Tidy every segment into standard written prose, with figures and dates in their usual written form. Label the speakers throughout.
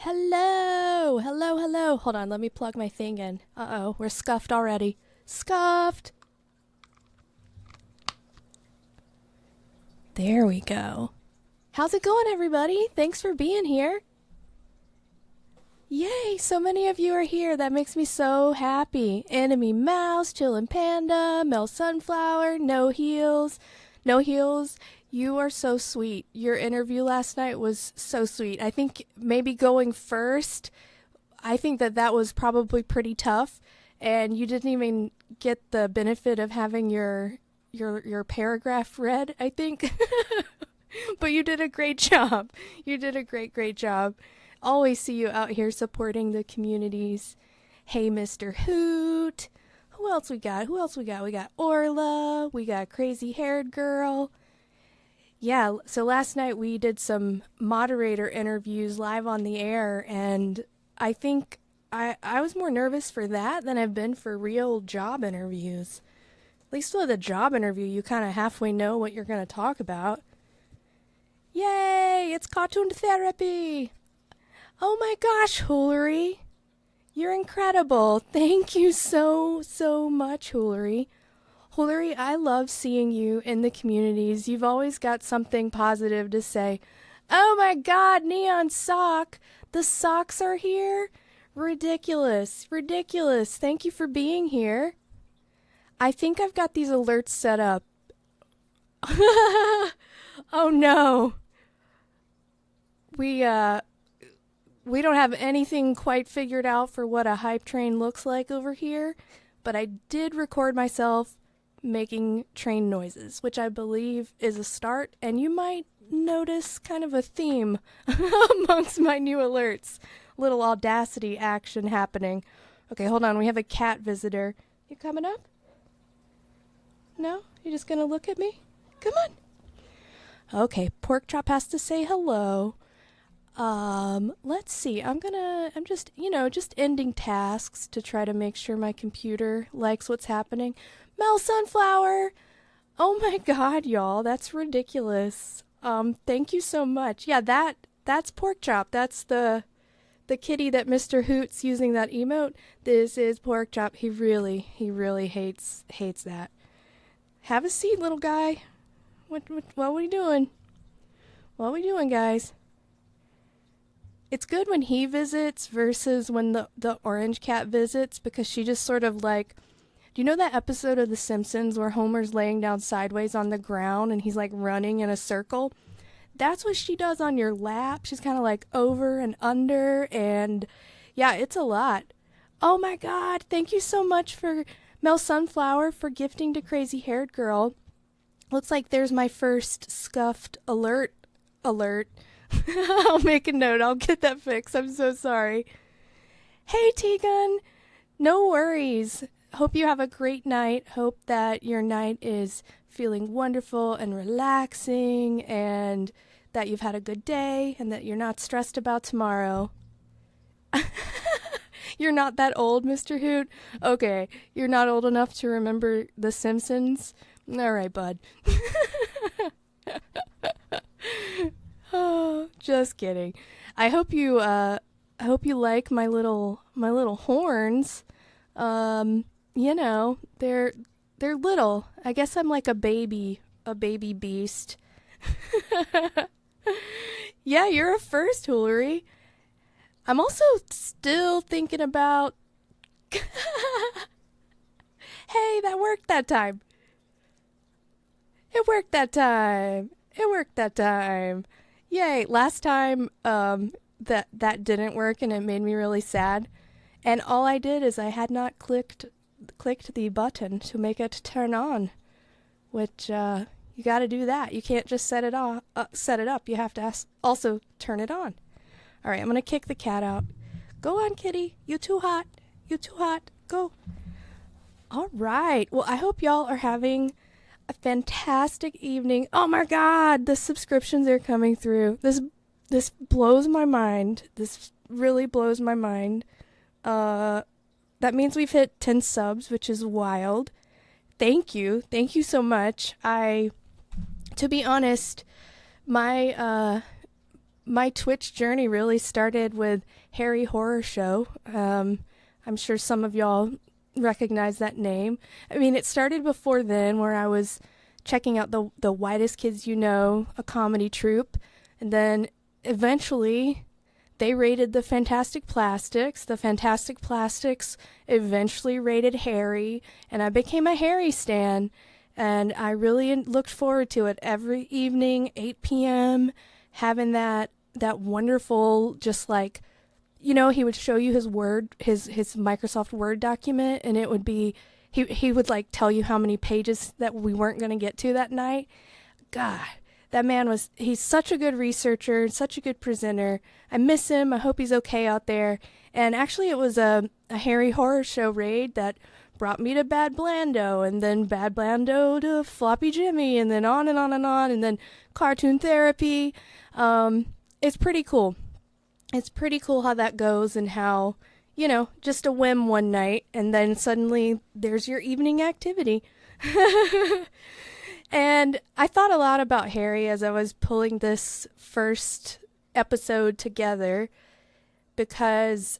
Speaker 1: Hello, hello, hello. Hold on, let me plug my thing in. Uh-oh, we're scuffed already. Scuffed! There we go. How's it going, everybody? Thanks for being here. Yay, so many of you are here. That makes me so happy. Enemy Mouse, Chillin' Panda, Mel Sunflower, No Heels. No Heels, you are so sweet. Your interview last night was so sweet. I think maybe going first, I think that was probably pretty tough, and you didn't even get the benefit of having your paragraph read, I think. But you did a great job. You did a great job. Always see you out here supporting the communities. Hey, Mr. Hoot. Who else we got? We got Orla. We got Crazy Haired Girl. Yeah, so last night we did some moderator interviews live on the air, and I think I was more nervous for that than I've been for real job interviews. At least with a job interview, you kind of halfway know what you're going to talk about. Yay, it's cartoon therapy! Oh my gosh, Hoolery! You're incredible. Thank you so much, Hoolery. Hoolery, I love seeing you in the communities. You've always got something positive to say. Oh my god, Neon Sock! The socks are here? Ridiculous. Thank you for being here. I think I've got these alerts set up. Oh no. We don't have anything quite figured out for what a hype train looks like over here, but I did record myself making train noises, which I believe is a start, and you might notice kind of a theme amongst my new alerts. Little Audacity action happening. Okay, hold on, we have a cat visitor. You coming up? No? You're just gonna look at me? Come on. Okay, Porkchop has to say hello. Let's see. I'm just ending tasks to try to make sure my computer likes what's happening. Mel Sunflower! Oh my god, y'all, that's ridiculous. Thank you so much. Yeah, that's Porkchop. That's the kitty that Mr. Hoot's using that emote. This is Porkchop. He really hates that. Have a seat, little guy. What are we doing? What are we doing, guys? It's good when he visits versus when the orange cat visits, because she just sort of like, do you know that episode of The Simpsons where Homer's laying down sideways on the ground and he's like running in a circle? That's what she does on your lap. She's kind of like over and under, and yeah, it's a lot. Oh my god, thank you so much for Mel Sunflower for gifting to Crazy Haired Girl. Looks like there's my first scuffed alert. I'll make a note. I'll get that fixed. I'm so sorry. Hey, Tegan. No worries. Hope you have a great night. Hope that your night is feeling wonderful and relaxing, and that you've had a good day, and that you're not stressed about tomorrow. You're not that old, Mr. Hoot? Okay, you're not old enough to remember The Simpsons? All right, bud. Oh, just kidding. I hope you like my little horns. They're little. I guess I'm like a baby beast. Yeah, you're a first, Hoolery. I'm also still thinking about Hey, that worked that time. It worked that time. Yay, last time that didn't work and it made me really sad. And all I did is I had not clicked the button to make it turn on, which you got to do that. You can't just set it up. You have to also turn it on. All right, I'm going to kick the cat out. Go on, kitty. You too hot. Go. All right. Well, I hope y'all are having a fantastic evening. Oh my god, the subscriptions are coming through. This blows my mind. This really blows my mind. That means we've hit 10 subs, which is wild. Thank you so much. To be honest, my my Twitch journey really started with Harry Horror Show. I'm sure some of y'all recognize that name. I mean, it started before then, where I was checking out the Whitest Kids You Know, a comedy troupe, and then eventually they raided the Fantastic Plastics. The Fantastic Plastics eventually raided Harry, and I became a Harry stan. And I really looked forward to it every evening, 8 p.m., having that wonderful, just like, he would show you his Microsoft Word document, and it would be, he would like tell you how many pages that we weren't going to get to that night. God, that man he's such a good researcher, such a good presenter. I miss him. I hope he's okay out there. And actually it was a Harry Horror Show raid that brought me to Bad Blando, and then Bad Blando to Floppy Jimmy, and then on and on and on, and then Cartoon Therapy. It's pretty cool. It's pretty cool how that goes, and how, just a whim one night, and then suddenly there's your evening activity. And I thought a lot about Harry as I was pulling this first episode together, because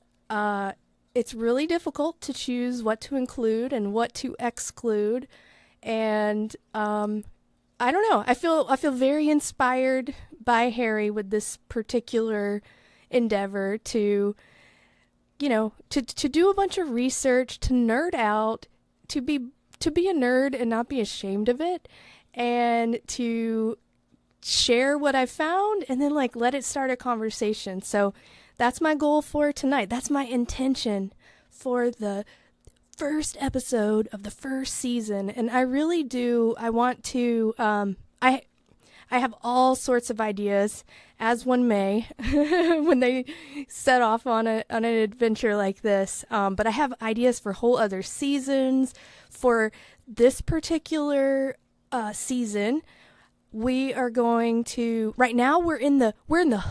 Speaker 1: it's really difficult to choose what to include and what to exclude. And I don't know. I feel very inspired by Harry with this particular endeavor to do a bunch of research, to nerd out, to be a nerd and not be ashamed of it, and to share what I found, and then like let it start a conversation. So that's my goal for tonight. That's my intention for the first episode of the first season. And I really do, I want to, I have all sorts of ideas, as one may, when they set off on an adventure like this. But I have ideas for whole other seasons. For this particular season, we are going to, right now we're in the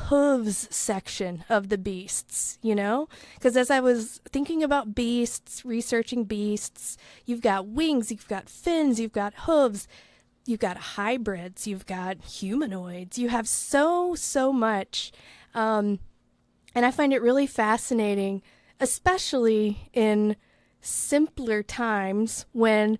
Speaker 1: hooves section of the beasts, because as I was thinking about beasts, researching beasts, you've got wings, you've got fins, you've got hooves, you've got hybrids, you've got humanoids, you have so much. And I find it really fascinating, especially in simpler times when,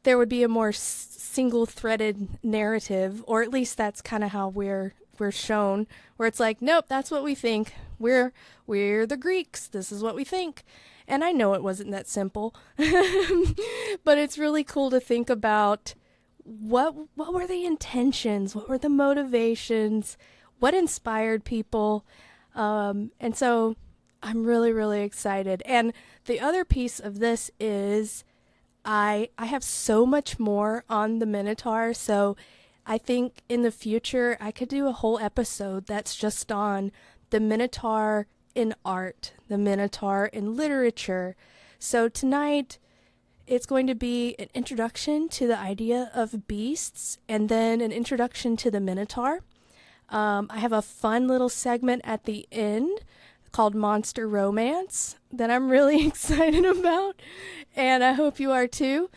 Speaker 1: there would be a more single-threaded narrative, or at least that's kind of how we're shown, where it's like, nope, that's what we think. We're the Greeks. This is what we think. And I know it wasn't that simple, but it's really cool to think about what were the intentions, what were the motivations, what inspired people, and so I'm really, really excited. And the other piece of this is I have so much more on the Minotaur, so I think in the future I could do a whole episode that's just on the Minotaur in art, the Minotaur in literature. So tonight it's going to be an introduction to the idea of beasts, and then an introduction to the Minotaur. I have a fun little segment at the end called Monster Romance that I'm really excited about, and I hope you are too.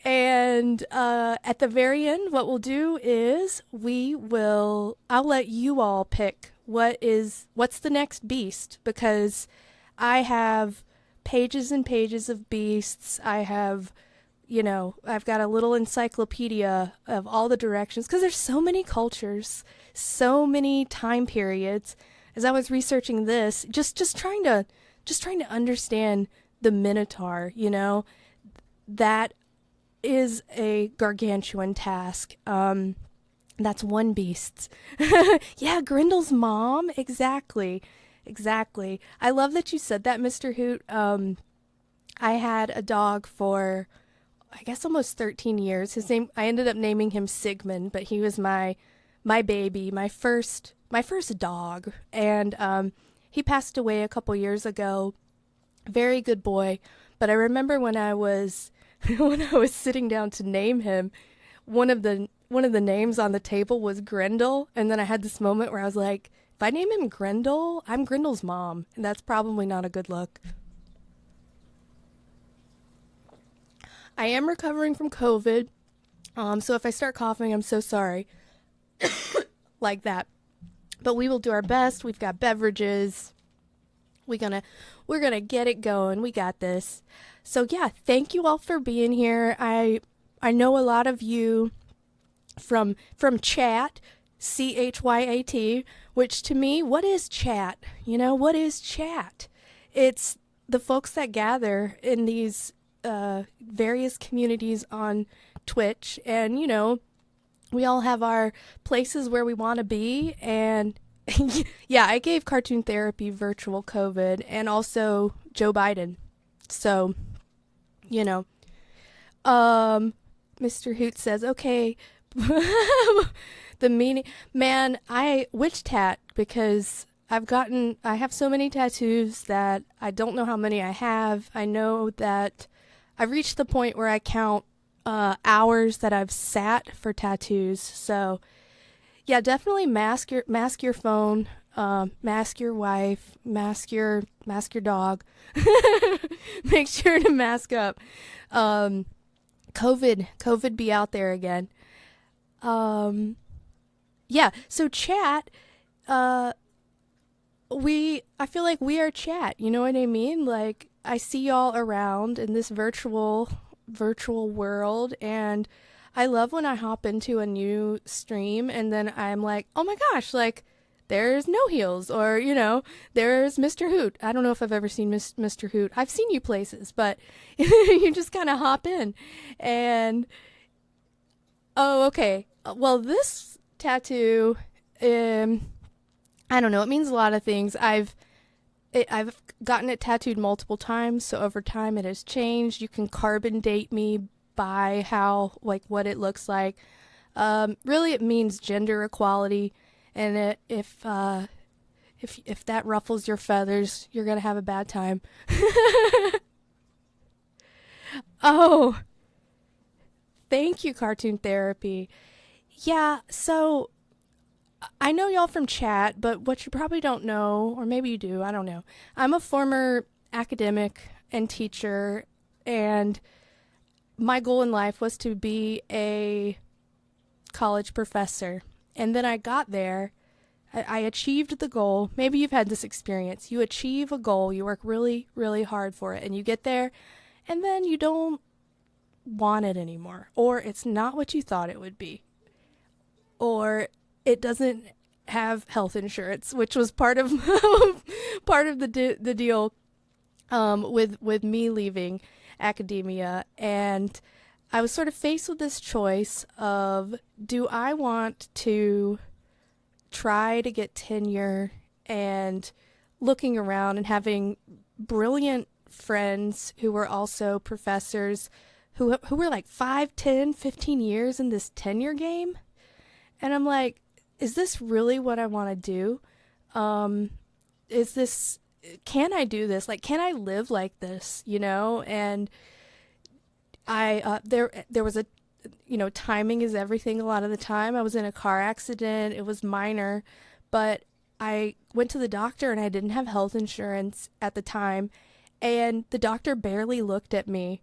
Speaker 1: And at the very end, what we'll do is I'll let you all pick what's the next beast, because I have pages and pages of beasts. I have, I've got a little encyclopedia of all the directions, because there's so many cultures, so many time periods. As I was researching this, just trying to understand the Minotaur, that is a gargantuan task. That's one beast. Yeah, Grindel's mom. Exactly. I love that you said that, Mr. Hoot. I had a dog for, I guess, almost 13 years. I ended up naming him Sigmund, but he was my baby, my first dog. And he passed away a couple years ago. Very good boy. But I remember when I was sitting down to name him, one of the names on the table was Grendel, and then I had this moment where I was like, if I name him Grendel, I'm Grendel's mom, and that's probably not a good look. I am recovering from COVID, so if I start coughing, I'm so sorry. Like that. but we will do our best. We've got beverages. We're gonna get it going. We got this. So yeah, thank you all for being here. I know a lot of you from chat, CHYAT, which to me, what is chat? What is chat? It's the folks that gather in these various communities on Twitch, and we all have our places where we want to be. And yeah, I gave cartoon therapy virtual COVID and also Joe Biden. So, you know, Mr. Hoot says, okay, the meaning, man, I witch tat because I have so many tattoos that I don't know how many I have. I know that I've reached the point where I count hours that I've sat for tattoos. So yeah, definitely mask your phone, mask your wife, mask your dog. Make sure to mask up. COVID be out there again. Yeah, so chat, I feel like we are chat, you know what I mean? Like, I see y'all around in this virtual world, and I love when I hop into a new stream and then I'm like, oh my gosh, like, there's No Heels, or, there's Mr. Hoot. I don't know if I've ever seen Mr. Hoot. I've seen you places, but you just kind of hop in. And, oh, okay. Well, this tattoo, I don't know. It means a lot of things. I've gotten it tattooed multiple times, so over time it has changed. You can carbon date me by what it looks like. Really, it means gender equality, and if that ruffles your feathers, you're gonna have a bad time. Oh, thank you, Cartoon Therapy. Yeah, so I know y'all from chat, but what you probably don't know, or maybe you do, I don't know. I'm a former academic and teacher, and my goal in life was to be a college professor. And then I got there, I achieved the goal. Maybe you've had this experience. You achieve a goal, you work really, really hard for it, and you get there, and then you don't want it anymore, or it's not what you thought it would be, or it doesn't have health insurance, which was part of the deal with me leaving academia. And I was sort of faced with this choice of, do I want to try to get tenure, and looking around and having brilliant friends who were also professors who were like 5, 10, 15 years in this tenure game. And I'm like, is this really what I want to do? Can I do this? Like, can I live like this, And there was timing is everything a lot of the time. I was in a car accident. It was minor, but I went to the doctor and I didn't have health insurance at the time. And the doctor barely looked at me.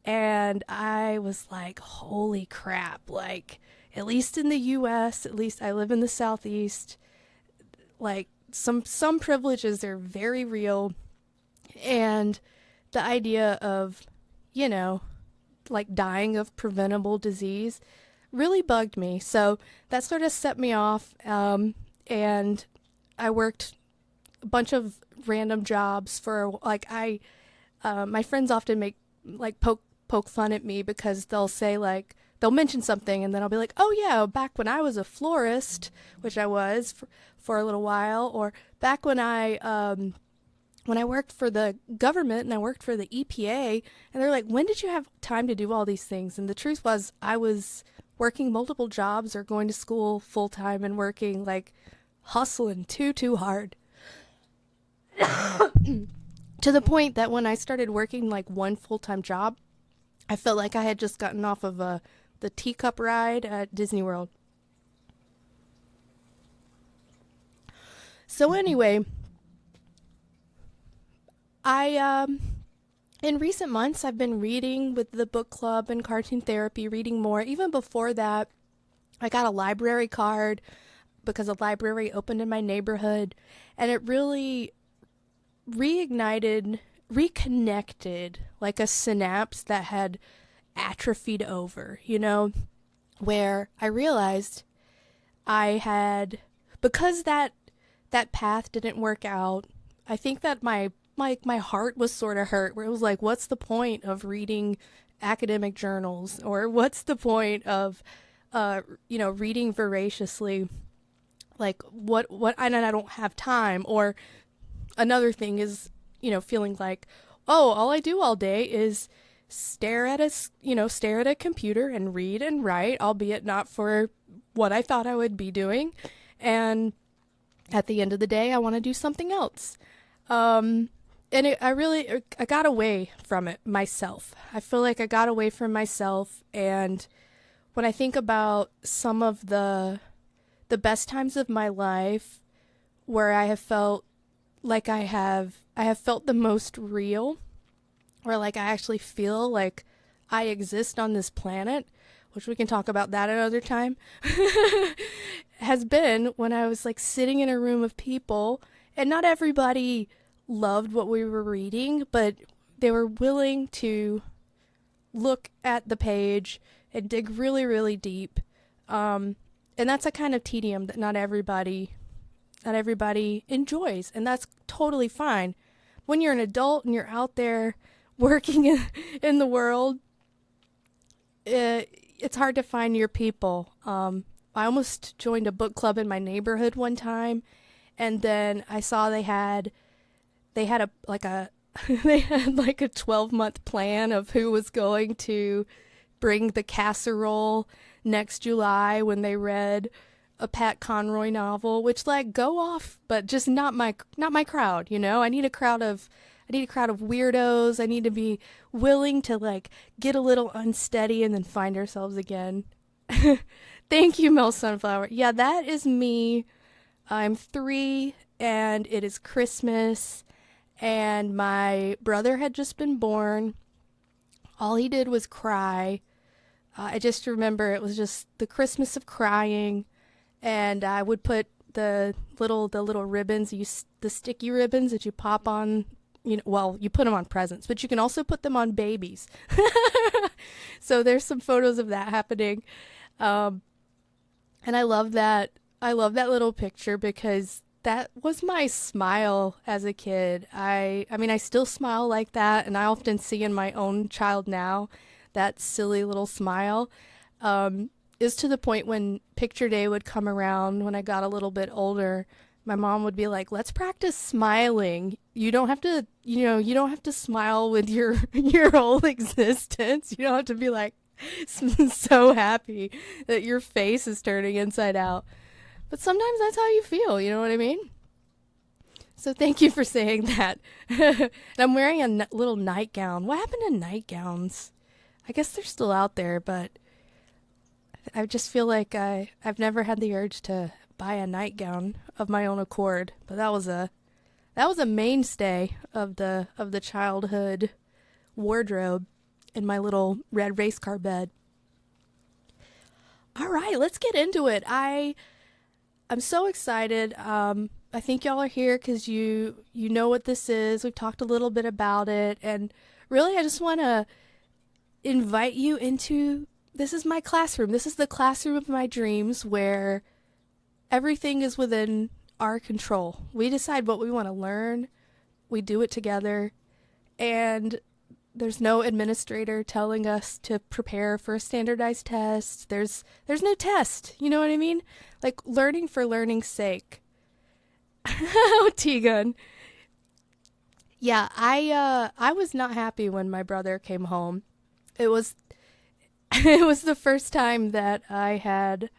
Speaker 1: And I was like, holy crap, like, at least in the US, at least I live in the Southeast, like, some privileges are very real. And the idea of, like, dying of preventable disease really bugged me. So that sort of set me off. And I worked a bunch of random jobs for, like, my friends often make, like, poke fun at me because they'll say, like, they'll mention something and then I'll be like, oh yeah, back when I was a florist, which I was for a little while, or back when I worked for the government and I worked for the EPA. And they're like, when did you have time to do all these things? And the truth was, I was working multiple jobs or going to school full time and working, like, hustling too hard. To the point that when I started working, like, one full-time job, I felt like I had just gotten off of the teacup ride at Disney World. So anyway, in recent months, I've been reading with the book club and Cartoon Therapy, reading more. Even before that, I got a library card because a library opened in my neighborhood, and it really reconnected like a synapse that had atrophied over, where I realized I had, because that path didn't work out. I think that my heart was sort of hurt, where it was like, what's the point of reading academic journals, or what's the point of reading voraciously, like what and I don't have time. Or another thing is, feeling like, oh, all I do all day is stare at a computer and read and write, albeit not for what I thought I would be doing. And at the end of the day, I want to do something else. And I got away from it myself. I feel like I got away from myself. And when I think about some of the best times of my life, where I have felt like I have felt the most real, or like I actually feel like I exist on this planet, which we can talk about that another time, has been when I was like sitting in a room of people, and not everybody loved what we were reading, but they were willing to look at the page and dig really, really deep. And that's a kind of tedium that not everybody enjoys, and that's totally fine. When you're an adult and you're out there working in the world, it's hard to find your people. I almost joined a book club in my neighborhood one time, and then I saw they had they had a 12-month plan of who was going to bring the casserole next July when they read a Pat Conroy novel, which, like, go off, but just not my crowd, I need a crowd of weirdos. I need to be willing to, like, get a little unsteady and then find ourselves again. Thank you, Mel Sunflower. Yeah, that is me. I'm 3 and it is Christmas, and my brother had just been born. All he did was cry. I just remember it was just the Christmas of crying, and I would put the little ribbons, the sticky ribbons that you pop on, you put them on presents, but you can also put them on babies. So there's some photos of that happening. And I love that little picture, because that was my smile as a kid. I mean, I still smile like that, and I often see in my own child now that silly little smile. Is to the point when picture day would come around when I got a little bit older, my mom would be like, let's practice smiling. You don't have to, you don't have to smile with your whole existence. You don't have to be like so happy that your face is turning inside out. But sometimes that's how you feel, you know what I mean? So thank you for saying that. And I'm wearing a little nightgown. What happened to nightgowns? I guess they're still out there, but I just feel like I've never had the urge to buy a nightgown of my own accord. But that was a mainstay of the childhood wardrobe in my little red race car bed. All right, let's get into it. I'm so excited. I think y'all are here because you know what this is. We've talked a little bit about it, and really I just want to invite you into, this is my classroom. This is the classroom of my dreams, where everything is within our control. We decide what we want to learn. We do it together, and there's no administrator telling us to prepare for a standardized test. There's no test. You know what I mean? Like, learning for learning's sake. Oh, T-Gun. Yeah, I was not happy when my brother came home. It was the first time that I had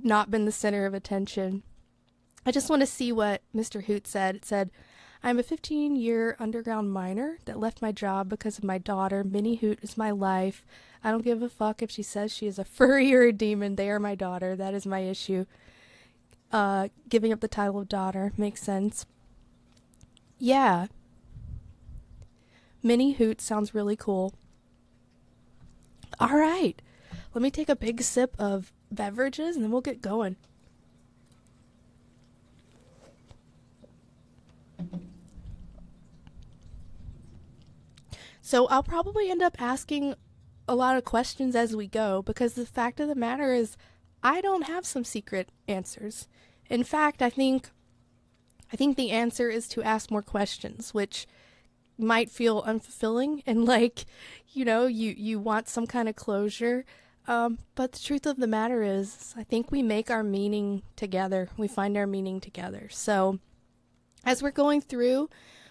Speaker 1: not been the center of attention. I just want to see what Mr. Hoot said. It said, I'm a 15-year underground miner that left my job because of my daughter. Minnie Hoot is my life. I don't give a fuck if she says she is a furry or a demon. They are my daughter. That is my issue. Giving up the title of daughter makes sense. Yeah. Minnie Hoot sounds really cool. All right. Let me take a big sip of beverages and then we'll get going. So I'll probably end up asking a lot of questions as we go because the fact of the matter is I don't have some secret answers. In fact, I think the answer is to ask more questions, which might feel unfulfilling and like, you want some kind of closure. But the truth of the matter is, I think we make our meaning together. We find our meaning together. So as we're going through,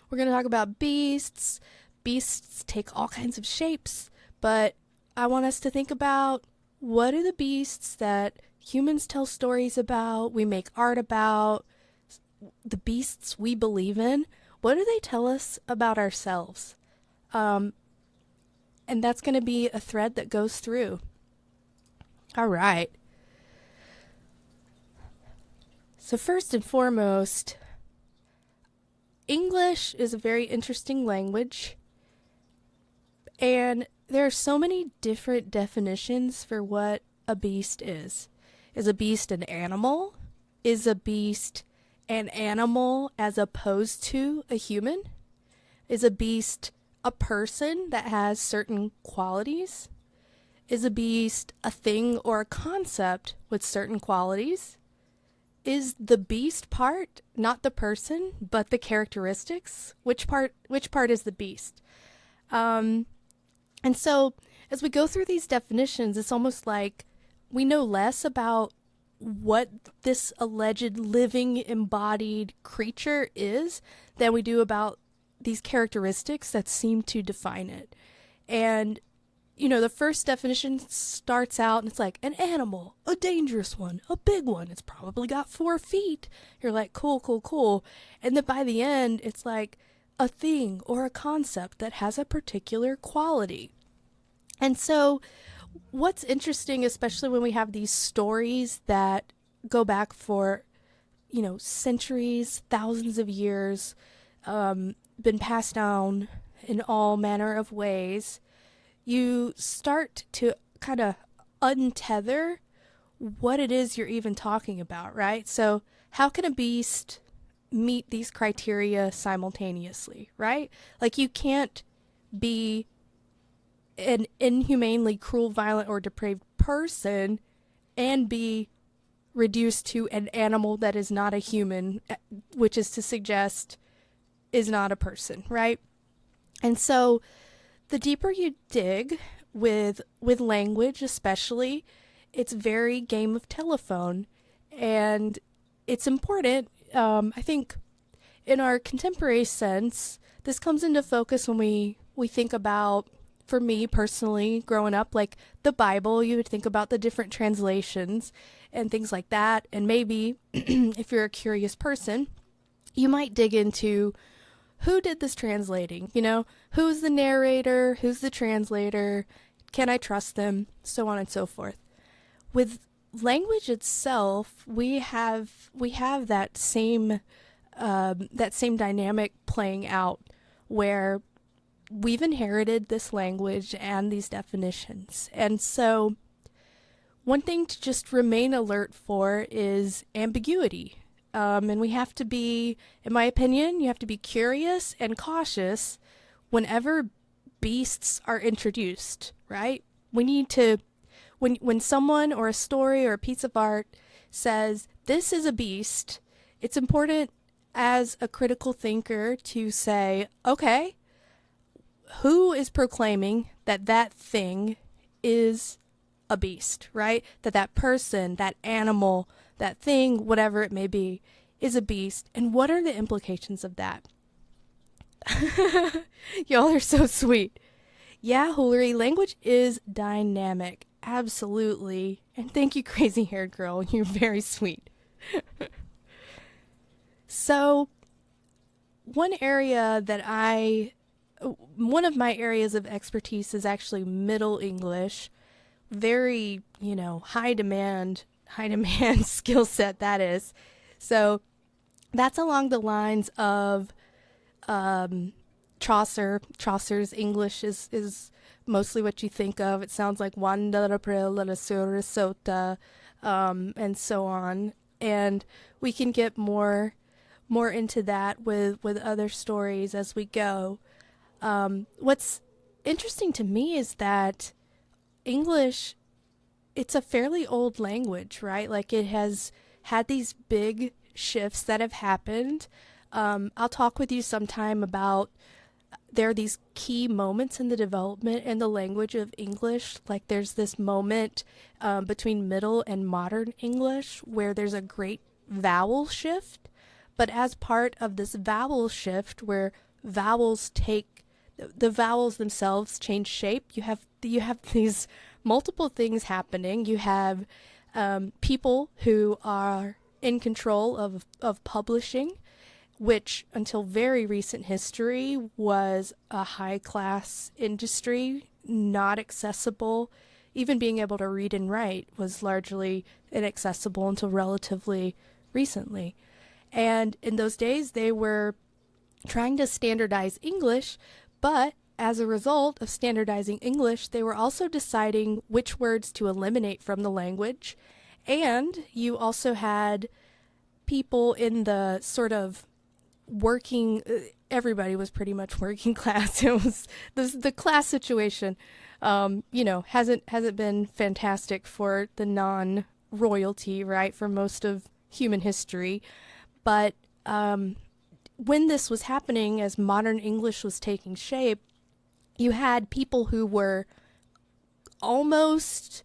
Speaker 1: we're going to talk about beasts. Beasts take all kinds of shapes, but I want us to think about what are the beasts that humans tell stories about, we make art about, the beasts we believe in. What do they tell us about ourselves? And that's going to be a thread that goes through. All right. So first and foremost, English is a very interesting language. And there are so many different definitions for what a beast is. Is a beast an animal? Is a beast an animal as opposed to a human? Is a beast a person that has certain qualities? Is a beast a thing or a concept with certain qualities? Is the beast part not the person, but the characteristics? Which part is the beast? And so as we go through these definitions, it's almost like we know less about what this alleged living embodied creature is than we do about these characteristics that seem to define it. And the first definition starts out and it's like an animal, a dangerous one, a big one. It's probably got 4 feet. You're like, cool, cool, cool. And then by the end, it's like a thing or a concept that has a particular quality. And so what's interesting, especially when we have these stories that go back for, centuries, thousands of years, been passed down in all manner of ways, you start to kind of untether what it is you're even talking about, right? So how can a beast meet these criteria simultaneously, right? Like you can't be an inhumanely cruel, violent, or depraved person and be reduced to an animal that is not a human, which is to suggest is not a person, right? And so the deeper you dig with language especially, it's very game of telephone. And it's important, I think, in our contemporary sense, this comes into focus when we think about, for me personally, growing up, like the Bible, you would think about the different translations and things like that. And maybe if you're a curious person, you might dig into who did this translating, who's the narrator, who's the translator, can I trust them, so on and so forth. With language itself, we have that same dynamic playing out where we've inherited this language and these definitions. And so one thing to just remain alert for is ambiguity. And we have to be, in my opinion, you have to be curious and cautious whenever beasts are introduced, right? We need to, when someone or a story or a piece of art says, this is a beast, it's important as a critical thinker to say, okay, who is proclaiming that that thing is a beast, right? That person, that animal, that thing, whatever it may be, is a beast. And what are the implications of that? Y'all are so sweet. Yeah, Hoolery, language is dynamic. Absolutely. And thank you, crazy haired girl. You're very sweet. So, one of my areas of expertise is actually Middle English. Very, high demand skill set that is. So that's along the lines of Chaucer. Chaucer's English is mostly what you think of. It sounds like Wanda April la Sota, and so on. And we can get more more into that with other stories as we go. What's interesting to me is that English, it's a fairly old language, right? Like it has had these big shifts that have happened. I'll talk with you sometime about there are these key moments in the development in the language of English. Like there's this moment between Middle and Modern English where there's a great vowel shift. But as part of this vowel shift where vowels take the vowels themselves change shape, you have these multiple things happening. You have people who are in control of publishing, which until very recent history was a high class industry, not accessible. Even being able to read and write was largely inaccessible until relatively recently. And in those days, they were trying to standardize English, but as a result of standardizing English, they were also deciding which words to eliminate from the language. And you also had people in the sort of working, everybody was pretty much working class. It was the class situation, hasn't been fantastic for the non-royalty, right, for most of human history. But when this was happening, as modern English was taking shape, you had people who were almost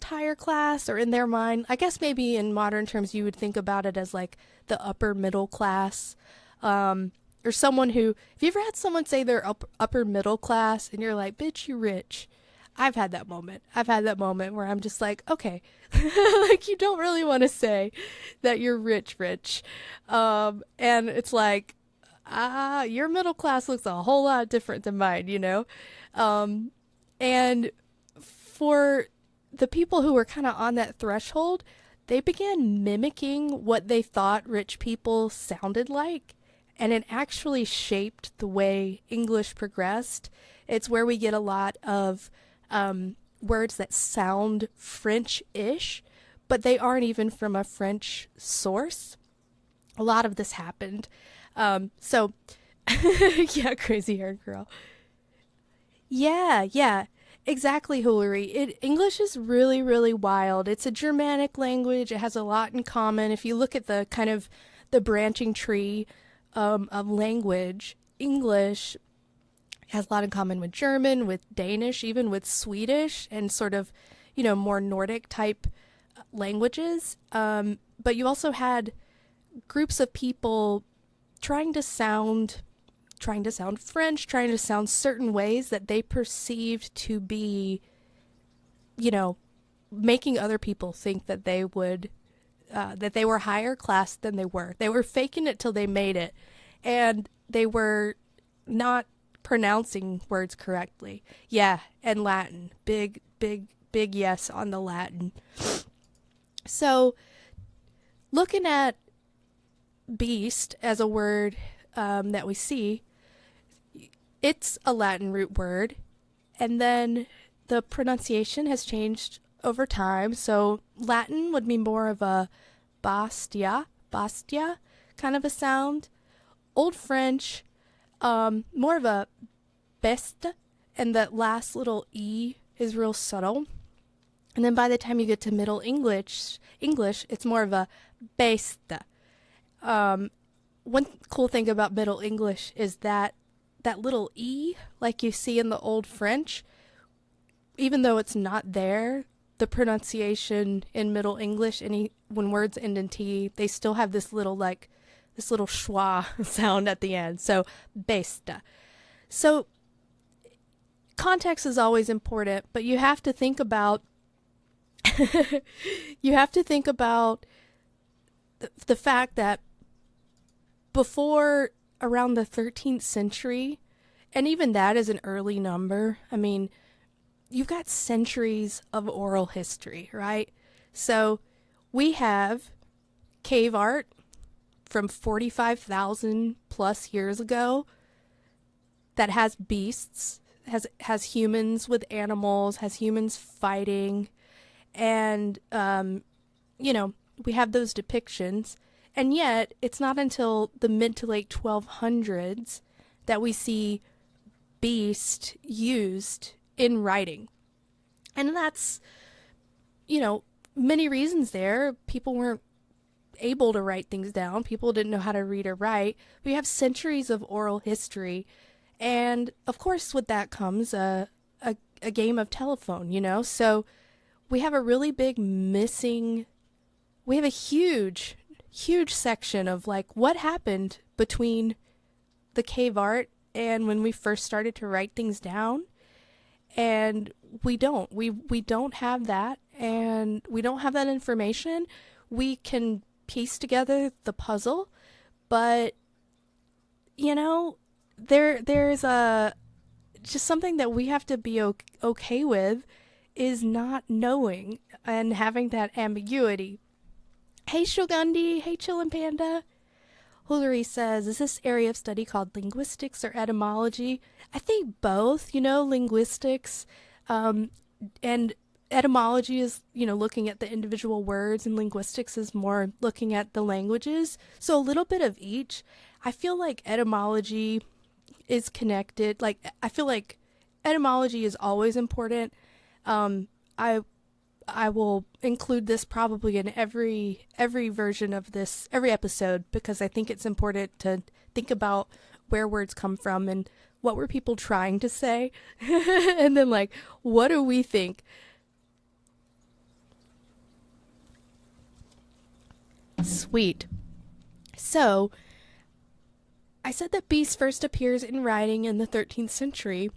Speaker 1: higher class, or in their mind, I guess maybe in modern terms you would think about it as like the upper middle class, or someone who, have you ever had someone say they're upper middle class and you're like, bitch, you rich? I've had that moment where I'm just like, okay, like you don't really want to say that you're rich, and it's like, your middle class looks a whole lot different than mine. And for the people who were kind of on that threshold, they began mimicking what they thought rich people sounded like, and it actually shaped the way English progressed. It's where we get a lot of words that sound French-ish, but they aren't even from a French source. A lot of this happened. So, yeah, crazy haired girl. Yeah, exactly, Hillary. English is really, really wild. It's a Germanic language. It has a lot in common. If you look at the kind of the branching tree of language, English has a lot in common with German, with Danish, even with Swedish, and sort of, more Nordic type languages. But you also had groups of people trying to sound French, trying to sound certain ways that they perceived to be, making other people think that they would, that they were higher class than they were. They were faking it till they made it, and they were not pronouncing words correctly. Yeah, and Latin. Big yes on the Latin. So, looking at beast as a word that we see, it's a Latin root word, and then the pronunciation has changed over time. So Latin would be more of a bastia kind of a sound. Old French, more of a beste, and that last little e is real subtle. And then by the time you get to Middle English, it's more of a beste. One cool thing about Middle English is that little E, like you see in the Old French, even though it's not there, the pronunciation in Middle English, when words end in T, they still have this little schwa sound at the end. So, besta. So, context is always important, but you have to think about the fact that before around the 13th century, and even that is an early number, I mean, you've got centuries of oral history, right? So we have cave art from 45,000 plus years ago that has beasts, has humans with animals, has humans fighting, and we have those depictions. And yet, it's not until the mid to late 1200s that we see beast used in writing. And that's, many reasons there. People weren't able to write things down. People didn't know how to read or write. We have centuries of oral history. And of course, with that comes a game of telephone, So we have a really big we have a huge section of like what happened between the cave art and when we first started to write things down. And we don't have that, and we don't have that information. We can piece together the puzzle, but there's just something that we have to be okay with is not knowing and having that ambiguity. Hey Shogundi, hey Chillin' Panda. Hillary says, is this area of study called linguistics or etymology? I think both, linguistics, and etymology is, looking at the individual words, and linguistics is more looking at the languages. So a little bit of each. I feel like etymology is connected. Like, I feel like etymology is always important. I will include this probably in every version of this, every episode, because I think it's important to think about where words come from and what were people trying to say, and then like, what do we think? Sweet. So, I said that beast first appears in writing in the 13th century,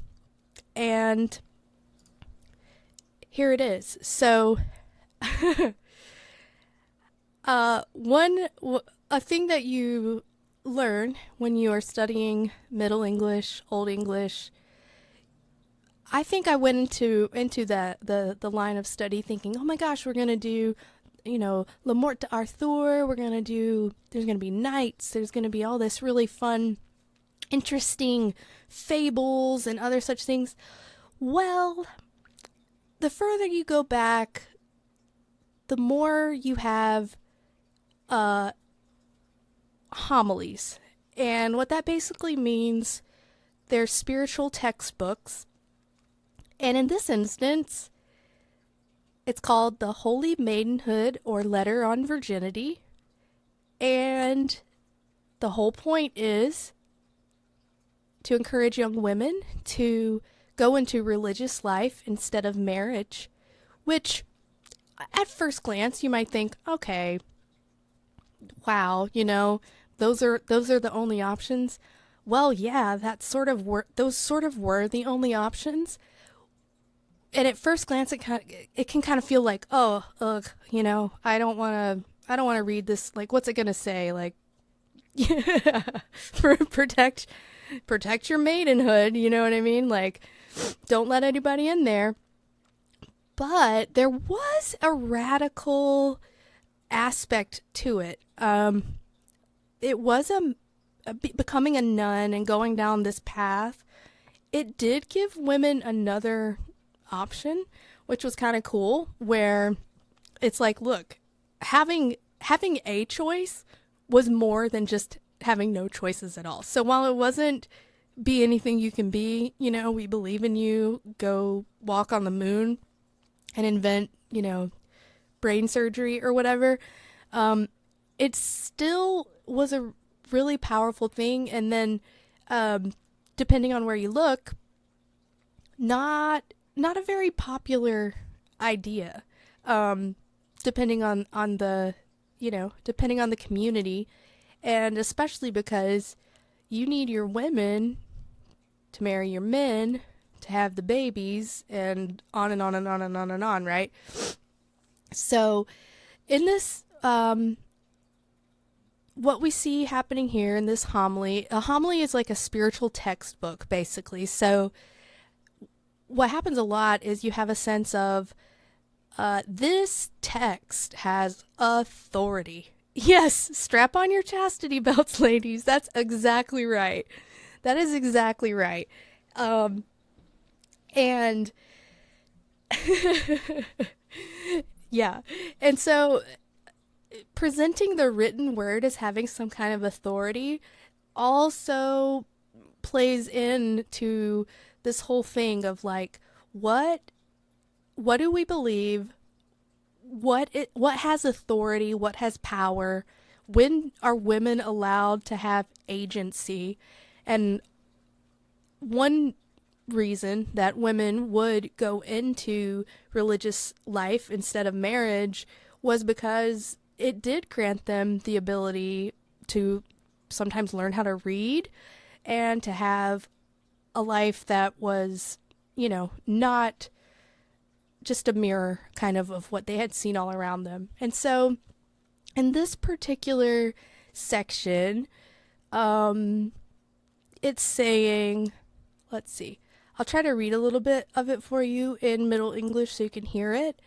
Speaker 1: and here it is. So, a thing that you learn when you are studying Middle English, Old English, I think I went into the line of study thinking, oh my gosh, we're gonna do, Le Morte d'Arthur. There's gonna be knights. There's gonna be all this really fun, interesting fables and other such things. Well, the further you go back, the more you have homilies. And what that basically means, they're spiritual textbooks. And in this instance, it's called the Holy Maidenhood or Letter on Virginity. And the whole point is to encourage young women to go into religious life instead of marriage, which at first glance you might think, okay, wow, those are the only options. Well, yeah, those sort of were the only options. And at first glance, it can kind of feel like, oh, ugh, I don't want to read this. Like, what's it gonna say? Like, protect your maidenhood. You know what I mean? Like, don't let anybody in there. But there was a radical aspect to it. It was becoming a nun and going down this path. It did give women another option, which was kind of cool, where it's like, look, having a choice was more than just having no choices at all. So while it wasn't be anything you can be, we believe in you, go walk on the moon and invent, brain surgery or whatever, it still was a really powerful thing. And then depending on where you look, not a very popular idea, depending on the depending on the community, and especially because you need your women to marry your men to have the babies, and on and on and on and on and on, right? So in this what we see happening here in this homily, a homily is like a spiritual textbook basically. So what happens a lot is you have a sense of this text has authority. Yes, strap on your chastity belts, ladies. That's exactly right. That is exactly right. And yeah. And so presenting the written word as having some kind of authority also plays into this whole thing of like what do we believe, what has authority, what has power, when are women allowed to have agency. And one reason that women would go into religious life instead of marriage was because it did grant them the ability to sometimes learn how to read and to have a life that was, not just a mirror kind of what they had seen all around them. And so in this particular section, it's saying, let's see, I'll try to read a little bit of it for you in Middle English so you can hear it,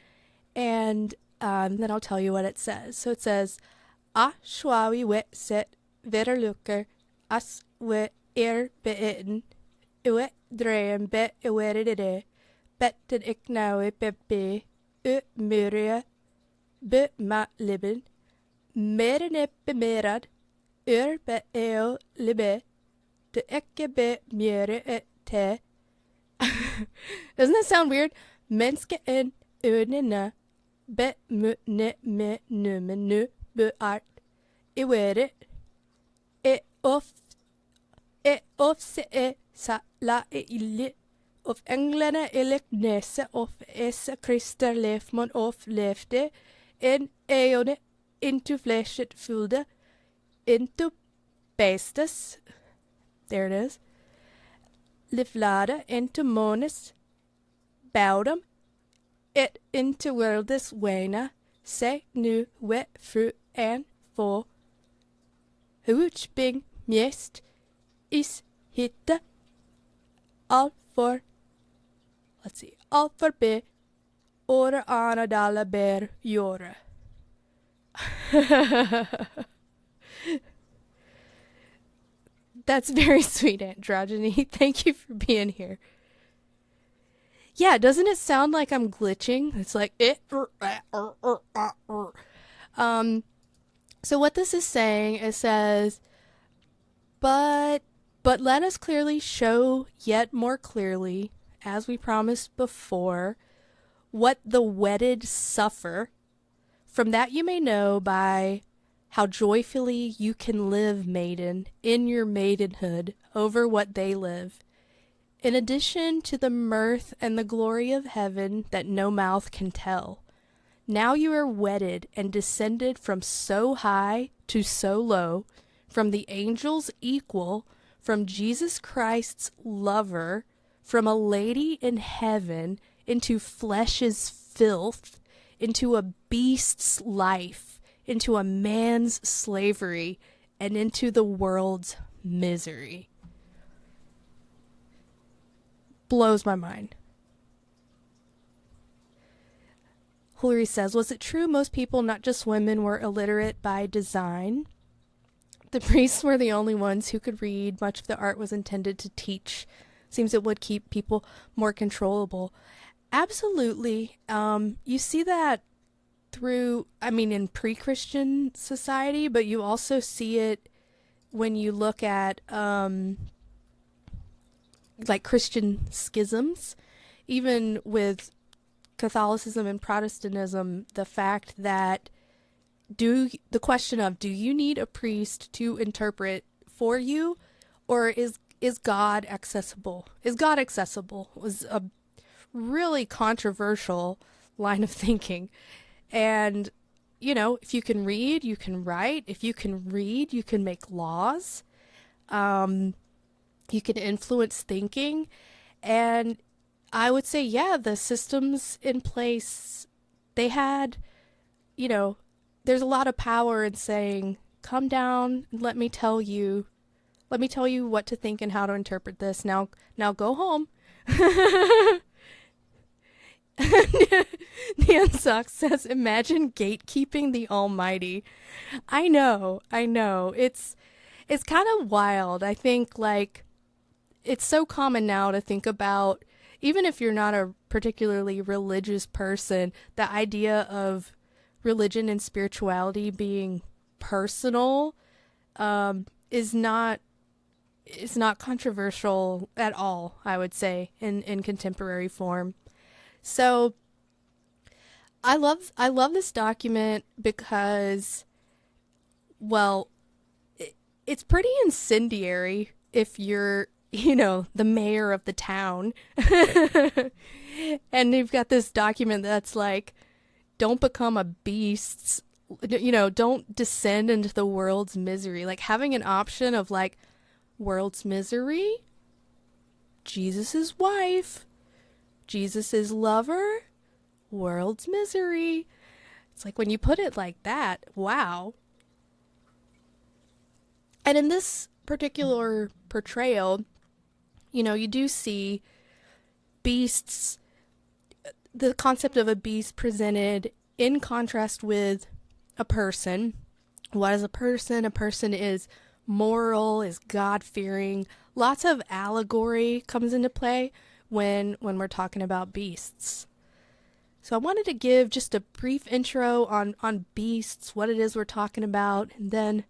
Speaker 1: and then I'll tell you what it says. So it says, A schwawi we set verlukker as we bein we dreien be werede betten ik nou bebe muria be ma liben meren bemerad be libe de ikke be mure te. Doesn't that sound weird? Menneske en ønene be ne me nu be art I were of se sa la ille of englene nese of Christer lefmon of lefte en eone into fleshet fulde into bestes. There it is. Livlade into mones baudum et into worldes wena se nu we fru en for Huchbing mjest is hitte all for, let's see, all for be ora ana dalla ber jore. That's very sweet, Androgyny. Thank you for being here. Yeah, doesn't it sound like I'm glitching? It's like So what this is saying, it says, but let us clearly show yet more clearly, as we promised before, what the wedded suffer. From that you may know by how joyfully you can live, maiden, in your maidenhood over what they live. In addition to the mirth and the glory of heaven that no mouth can tell. Now you are wedded and descended from so high to so low, from the angels equal, from Jesus Christ's lover, from a lady in heaven, into flesh's filth, into a beast's life, into a man's slavery, and into the world's misery. Blows my mind. Hillary says, was it true most people, not just women, were illiterate by design? The priests were the only ones who could read. Much of the art was intended to teach. Seems it would keep people more controllable. Absolutely. You see that through, in pre-Christian society, but you also see it when you look at like Christian schisms, even with Catholicism and Protestantism, the fact that the question of, do you need a priest to interpret for you, or is God accessible? Is God accessible? Was a really controversial line of thinking. And, if you can read, you can write. If you can read, you can make laws. You can influence thinking. And I would say, yeah, the systems in place, they had, there's a lot of power in saying, come down and let me tell you what to think and how to interpret this. Now go home. Neon says, imagine gatekeeping the Almighty. I know. It's kind of wild. I think, like, it's so common now to think about, even if you're not a particularly religious person, the idea of religion and spirituality being personal is not controversial at all, I would say, in contemporary form. So I love this document because, well, it's pretty incendiary if you're, the mayor of the town. And you've got this document that's like, don't become a beast, don't descend into the world's misery. Like, having an option of like, world's misery, Jesus's wife, Jesus's lover, world's misery. It's like, when you put it like that, wow. And in this particular portrayal, you do see beasts, the concept of a beast presented in contrast with a person. What is a person? A person is moral, is God-fearing. Lots of allegory comes into play when we're talking about beasts. So I wanted to give just a brief intro on beasts, what it is we're talking about, and then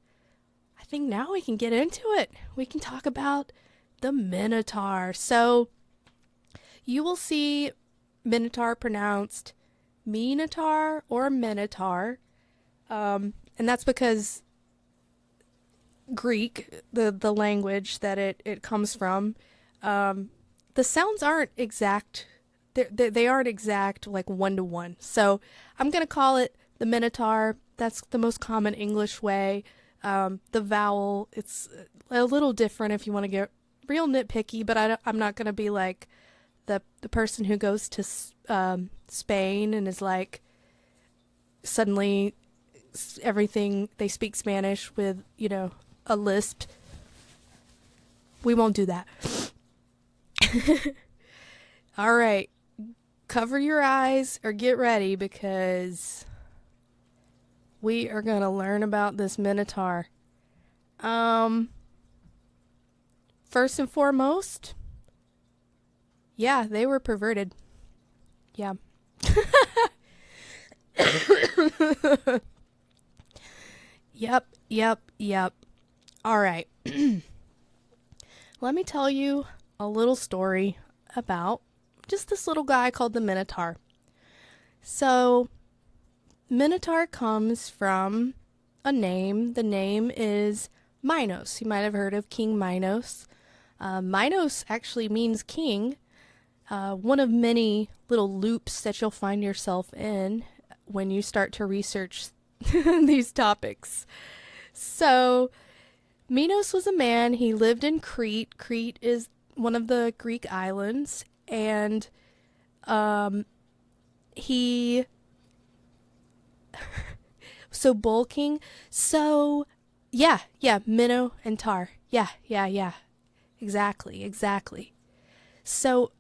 Speaker 1: I think now we can get into it. We can talk about the Minotaur. So you will see Minotaur pronounced Minotaur or Minotaur, and that's because Greek, the language that it comes from, the sounds aren't exact. They aren't exact, like 1-to-1. So I'm going to call it the Minotaur. That's the most common English way. The vowel, it's a little different if you want to get real nitpicky, but I'm not going to be like the person who goes to Spain and is like, suddenly everything, they speak Spanish with, a lisp. We won't do that. All right. Cover your eyes or get ready, because we are going to learn about this Minotaur. First and foremost, yeah, they were perverted. Yeah. Yep. All right. Let me tell you a little story about just this little guy called the Minotaur. So, Minotaur comes from a name. The name is Minos. You might have heard of King Minos. Minos actually means king. One of many little loops that you'll find yourself in when you start to research these topics. So, Minos was a man. He lived in Crete. Crete is one of the Greek islands, and he so bull king. So yeah, Minnow and Tar. Yeah. Exactly. So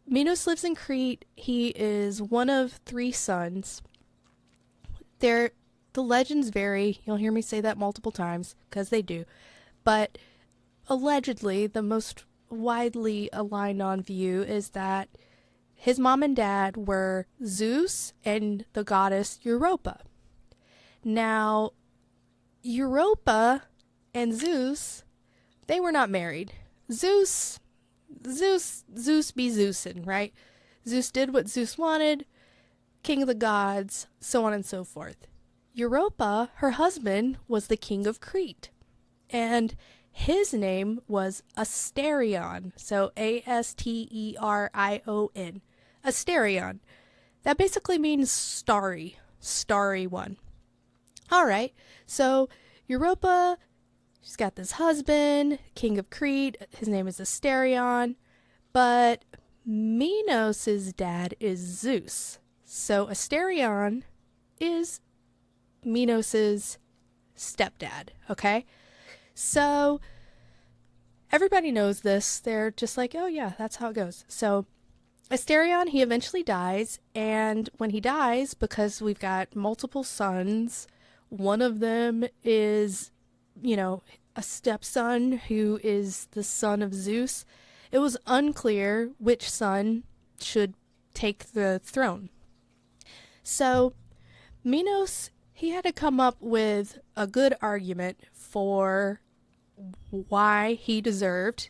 Speaker 1: Minos lives in Crete. He is one of 3 sons. The legends vary. You'll hear me say that multiple times, because they do. But allegedly, the most widely aligned on view is that his mom and dad were Zeus and the goddess Europa. Now, Europa and Zeus, they were not married. Zeus be Zeusin, right? Zeus did what Zeus wanted, king of the gods, so on and so forth. Europa, her husband, was the king of Crete, and his name was Asterion, so Asterion. Asterion. That basically means starry one. All right, so Europa, she's got this husband, king of Crete. His name is Asterion, but Minos' dad is Zeus. So Asterion is Minos' stepdad, okay? So everybody knows this. They're just like, oh yeah, that's how it goes. So Asterion, he eventually dies, and when he dies, because we've got multiple sons, one of them is, a stepson who is the son of Zeus. It was unclear which son should take the throne. So Minos, he had to come up with a good argument for why he deserved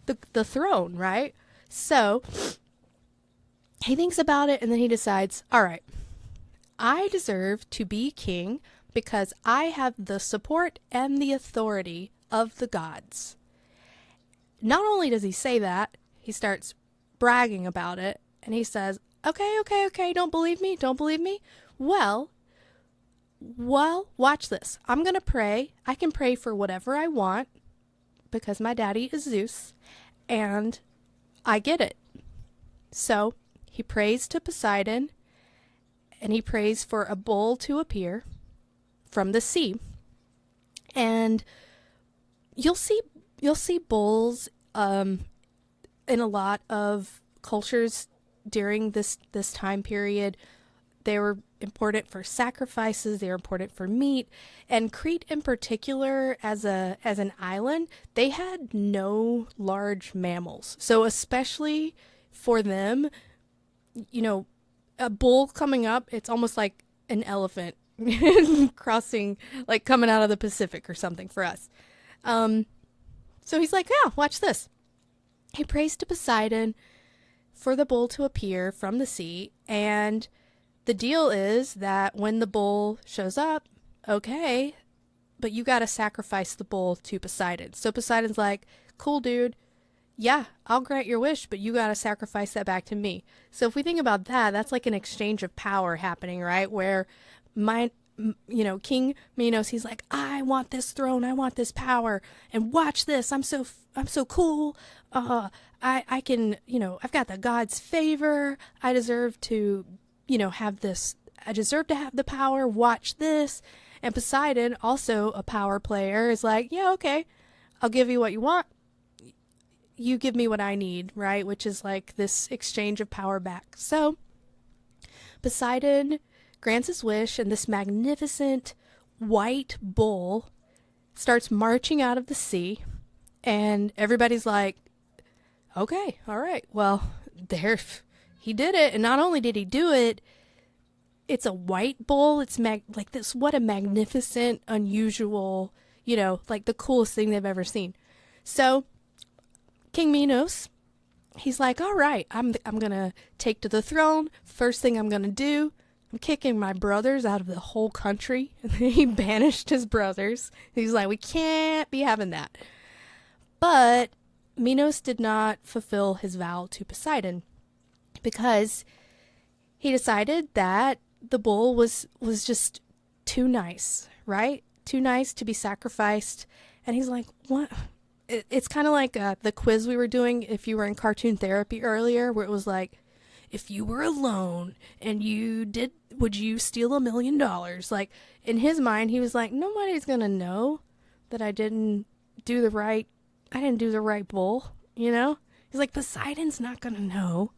Speaker 1: the throne, right? So he thinks about it and then he decides, all right, I deserve to be king because I have the support and the authority of the gods. Not only does he say that, he starts bragging about it and he says, okay, don't believe me? Well, watch this. I'm going to pray. I can pray for whatever I want because my daddy is Zeus and I get it. So he prays to Poseidon and he prays for a bull to appear from the sea. And you'll see bulls in a lot of cultures during this time period. They were important for sacrifices, they were important for meat, and Crete in particular as an island, they had no large mammals. So especially for them, you know, a bull coming up, it's almost like an elephant crossing, like coming out of the Pacific or something for us. So he's like, yeah, watch this. He prays to Poseidon for the bull to appear from the sea, and the deal is that when the bull shows up, okay, but you gotta sacrifice the bull to Poseidon. So Poseidon's like, cool, dude. Yeah, I'll grant your wish, but you gotta sacrifice that back to me. So if we think about that, that's like an exchange of power happening, right? Where King Minos, he's like, I want this throne, I want this power, and watch this. I'm so cool. I can, I've got the gods' favor. I deserve to, have this. I deserve to have the power. Watch this. And Poseidon, also a power player, is like, yeah, okay, I'll give you what you want. You give me what I need, right? Which is like this exchange of power back. So Poseidon grants his wish, and this magnificent white bull starts marching out of the sea, and everybody's like, okay, all right, well, there, he did it. And not only did he do it, it's a white bull. It's like this, what a magnificent, unusual, like the coolest thing they've ever seen. So King Minos, he's like, all right, I'm gonna take to the throne. First thing I'm gonna do, I'm kicking my brothers out of the whole country. And he banished his brothers. He's like, we can't be having that. But Minos did not fulfill his vow to Poseidon because he decided that the bull was just too nice, right? Too nice to be sacrificed. And he's like, what? It's kind of like the quiz we were doing if you were in cartoon therapy earlier, where it was like, if you were alone and would you steal $1 million? Like, in his mind, he was like, nobody's going to know that I didn't do the right bull, He's like, Poseidon's not going to know.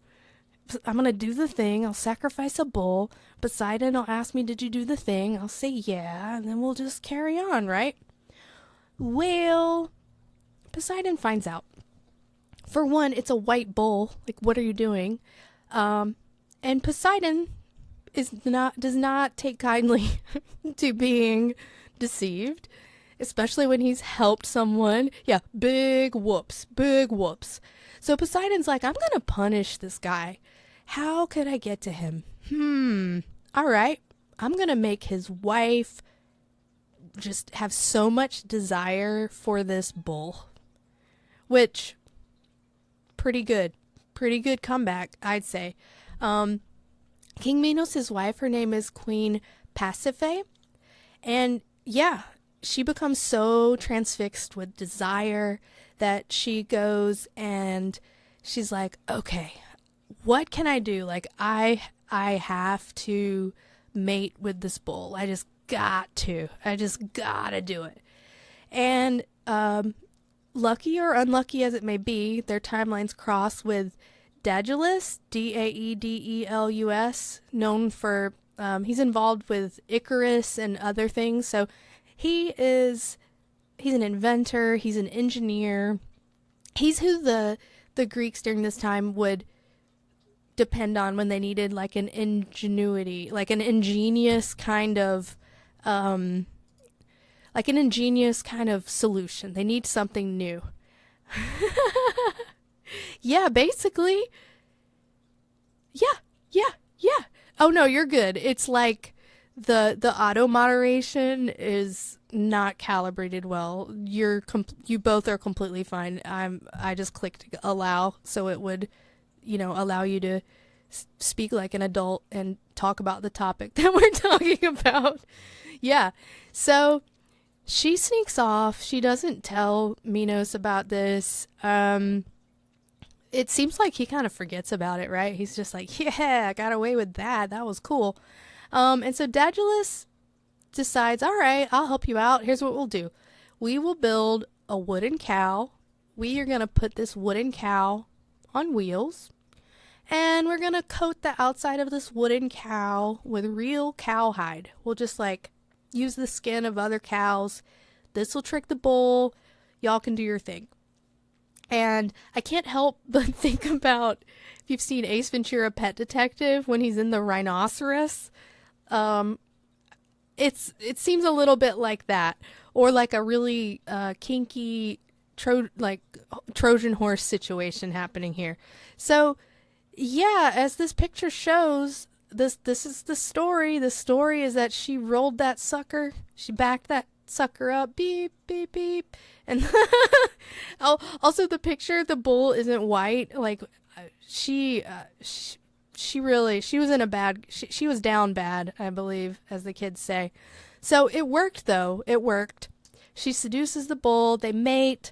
Speaker 1: I'm going to do the thing. I'll sacrifice a bull. Poseidon will ask me, did you do the thing? I'll say, yeah, and then we'll just carry on, right? Well, Poseidon finds out. For one, it's a white bull. Like, what are you doing? And Poseidon does not take kindly to being deceived, especially when he's helped someone. Yeah, big whoops. So Poseidon's like, I'm going to punish this guy. How could I get to him? All right. I'm going to make his wife just have so much desire for this bull, which pretty good comeback, I'd say. King Minos' wife, her name is Queen Pasiphae, and yeah, she becomes so transfixed with desire that she goes and she's like, okay, what can I do? Like, I have to mate with this bull. I just gotta do it. And lucky or unlucky as it may be, their timelines cross with Daedalus, Daedelus, known for, he's involved with Icarus and other things. So he's an inventor, he's an engineer. He's who the Greeks during this time would depend on when they needed like an ingenuity, like an ingenious kind of solution. They need something new. Yeah, basically. Yeah. Oh no, you're good. It's like the auto moderation is not calibrated well. You both are completely fine. I just clicked allow so it would, allow you to speak like an adult and talk about the topic that we're talking about. Yeah. So she sneaks off. She doesn't tell Minos about this. It seems like he kind of forgets about it, right? He's just like, yeah, I got away with that. That was cool. And so Daedalus decides, all right, I'll help you out. Here's what we'll do. We will build a wooden cow. We are going to put this wooden cow on wheels. And we're going to coat the outside of this wooden cow with real cowhide. We'll just like use the skin of other cows. This will trick the bull. Y'all can do your thing. And I can't help but think about, if you've seen Ace Ventura: Pet Detective, when he's in the rhinoceros, it seems a little bit like that, or like a really kinky Trojan horse situation happening here. So yeah, as this picture shows, this is the story. The story is that she rolled that sucker. She backed that sucker up. Beep, beep, beep. And also the picture, the bull isn't white. Like she was in a bad, she was down bad, I believe, as the kids say. So it worked though. It worked. She seduces the bull. They mate.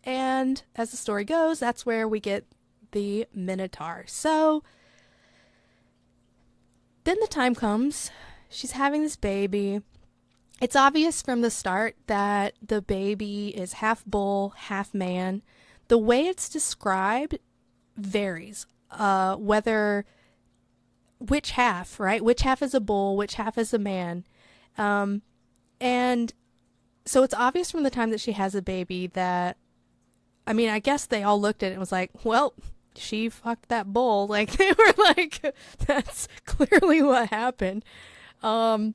Speaker 1: And as the story goes, that's where we get the Minotaur. So then the time comes. She's having this baby. It's obvious from the start that the baby is half bull, half man. The way it's described varies. Which half, right? Which half is a bull, which half is a man. And so it's obvious from the time that she has a baby that, I guess they all looked at it and was like, well, she fucked that bull. Like, they were like, that's clearly what happened. And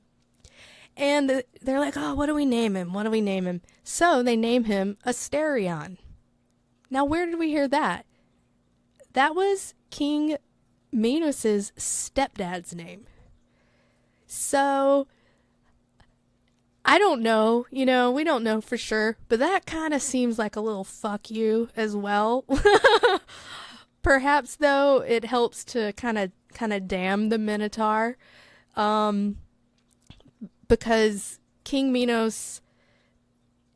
Speaker 1: they're like, oh, what do we name him? What do we name him? So they name him Asterion. Now, where did we hear that? That was King Minos' stepdad's name. So I don't know, we don't know for sure, but that kind of seems like a little fuck you as well. Perhaps though it helps to kind of damn the Minotaur, because King Minos,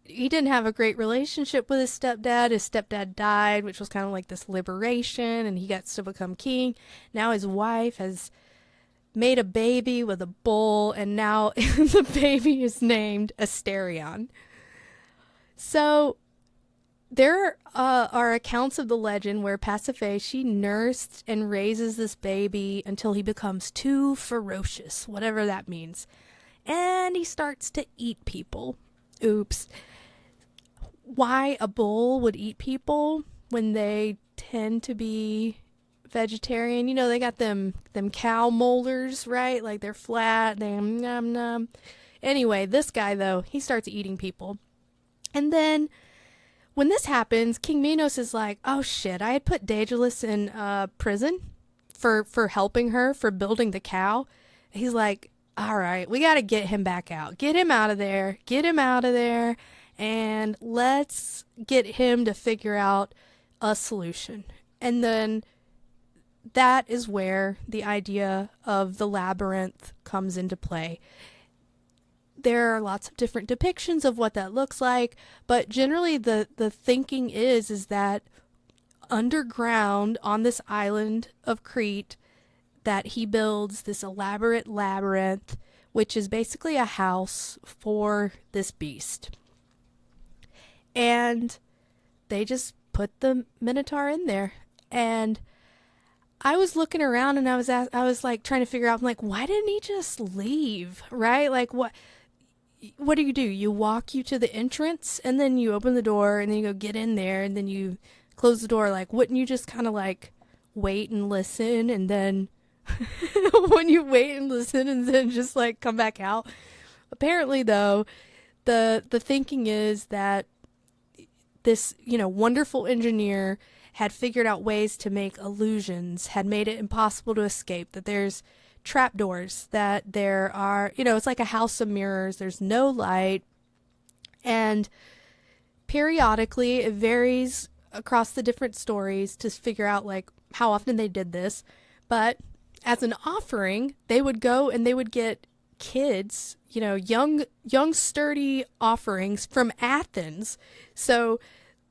Speaker 1: he didn't have a great relationship with his stepdad. His stepdad died, which was kind of like this liberation, and he gets to become king. Now his wife has made a baby with a bull, and now the baby is named Asterion. So there are accounts of the legend where Pasiphae, she nursed and raises this baby until he becomes too ferocious, whatever that means. And he starts to eat people. Oops. Why a bull would eat people when they tend to be vegetarian? They got them cow molars, right? Like they're flat, they nom nom. Anyway, this guy though, he starts eating people. And then when this happens, King Minos is like, oh shit, I had put Daedalus in prison for helping her, for building the cow. He's like, all right, we got to get him back out. Get him out of there. Get him out of there. And let's get him to figure out a solution. And then that is where the idea of the labyrinth comes into play. There are lots of different depictions of what that looks like, but generally the thinking is that underground on this island of Crete, that he builds this elaborate labyrinth, which is basically a house for this beast. And they just put the Minotaur in there. And I was looking around and I was like trying to figure out, I'm like, why didn't he just leave? Right? Like what do? You walk you to the entrance and then you open the door and then you go get in there and then you close the door. Like, wouldn't you just kind of like wait and listen, and then when you wait and listen and then just like come back out. Apparently though, the thinking is that this, wonderful engineer had figured out ways to make illusions, had made it impossible to escape, that there's trapdoors, that there are, it's like a house of mirrors, there's no light, and periodically it varies across the different stories to figure out like how often they did this, but as an offering, they would go and they would get kids, young sturdy offerings from Athens. So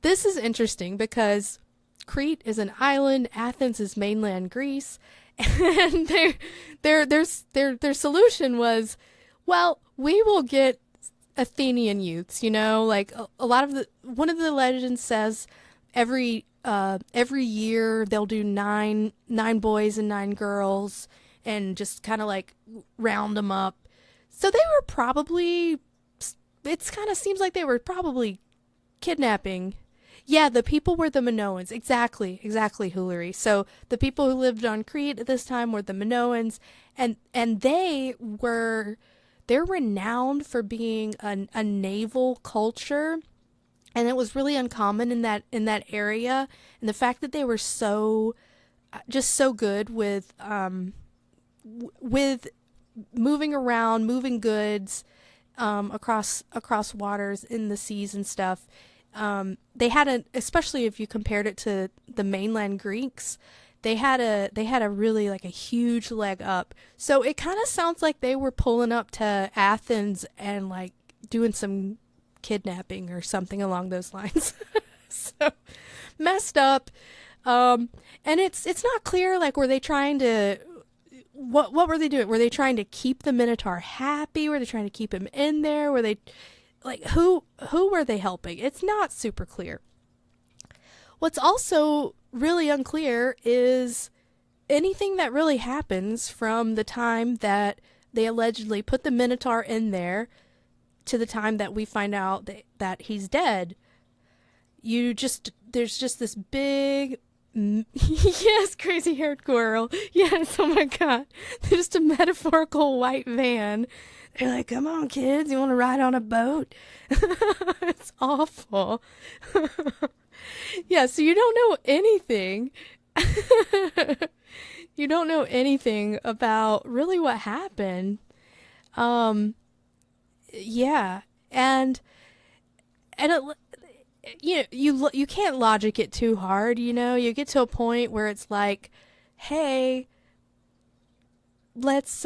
Speaker 1: this is interesting because Crete is an island, Athens is mainland Greece, and their solution was, well, we will get Athenian youths, like a lot of one of the legends says every year they'll do nine boys and 9 girls and just kind of like round them up. So they were probably, it kind of seems like they were probably kidnapping. Yeah, the people were the Minoans. Exactly, Hilary. So the people who lived on Crete at this time were the Minoans, and they're renowned for being a naval culture, and it was really uncommon in that area. And the fact that they were so good with moving around, moving goods across waters in the seas and stuff. They had especially if you compared it to the mainland Greeks, they had a really like a huge leg up. So it kind of sounds like they were pulling up to Athens and like doing some kidnapping or something along those lines. So messed up. And it's not clear, like, were they trying to, what were they doing? Were they trying to keep the Minotaur happy? Were they trying to keep him in there? Were they, like, who were they helping? It's not super clear. What's also really unclear is anything that really happens from the time that they allegedly put the Minotaur in there to the time that we find out that he's dead. There's just this big, yes, crazy-haired girl. Yes, oh my God. They're just a metaphorical white van. They're like, come on, kids, you want to ride on a boat? It's awful. Yeah, so you don't know anything. You don't know anything about really what happened. Yeah, and you can't logic it too hard, you get to a point where it's like, hey, let's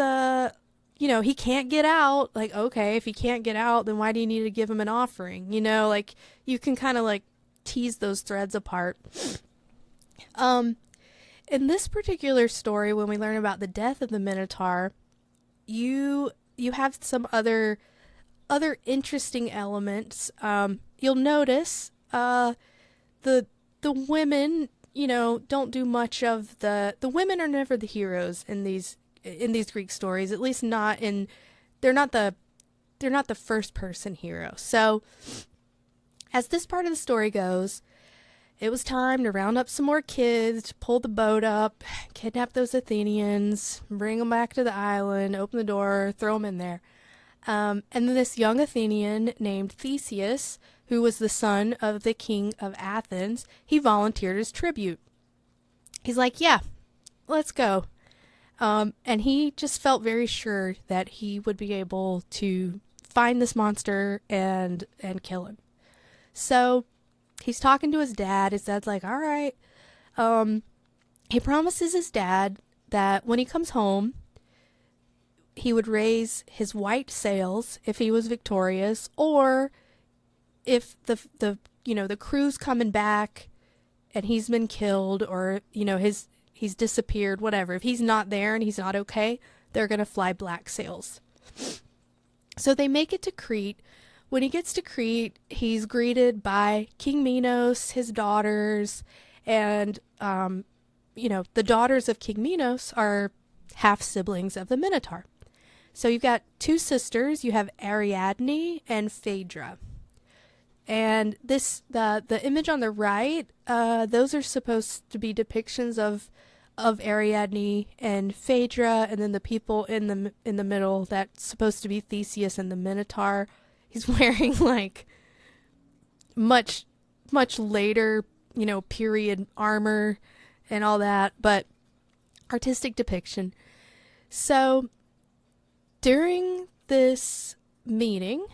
Speaker 1: he can't get out. Like, okay, if he can't get out, then why do you need to give him an offering? Like, you can kind of like tease those threads apart. In this particular story, when we learn about the death of the Minotaur, you have some other interesting elements. You'll notice the women, don't do much of the women are never the heroes in these Greek stories, at least not in, they're not the first person hero. So as this part of the story goes, it was time to round up some more kids, pull the boat up, kidnap those Athenians, bring them back to the island, open the door, throw them in there. And then this young Athenian named Theseus, who was the son of the king of Athens, he volunteered as tribute. He's like, yeah, let's go. And he just felt very sure that he would be able to find this monster and kill him. So he's talking to his dad. His dad's like, all right. He promises his dad that when he comes home, he would raise his white sails if he was victorious, or if the crew's coming back and he's been killed, or he's disappeared, whatever. If he's not there and he's not okay, they're gonna fly black sails. So they make it to Crete. When he gets to Crete, he's greeted by King Minos, his daughters, and the daughters of King Minos are half siblings of the Minotaur. So you've got 2 sisters. You have Ariadne and Phaedra. And the image on the right, those are supposed to be depictions of Ariadne and Phaedra, and then the people in the middle, that's supposed to be Theseus and the Minotaur. He's wearing like much later, period armor and all that, but artistic depiction. So during this meeting,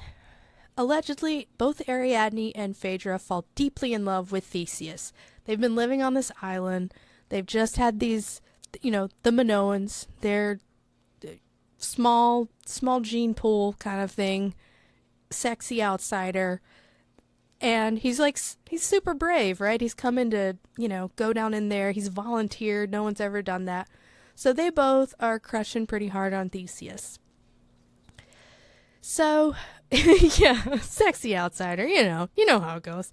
Speaker 1: allegedly, both Ariadne and Phaedra fall deeply in love with Theseus. They've been living on this island. They've just had these, the Minoans. They're small gene pool kind of thing, sexy outsider. And he's super brave, right? He's coming to, go down in there. He's volunteered. No one's ever done that. So they both are crushing pretty hard on Theseus. So, yeah, sexy outsider, you know how it goes.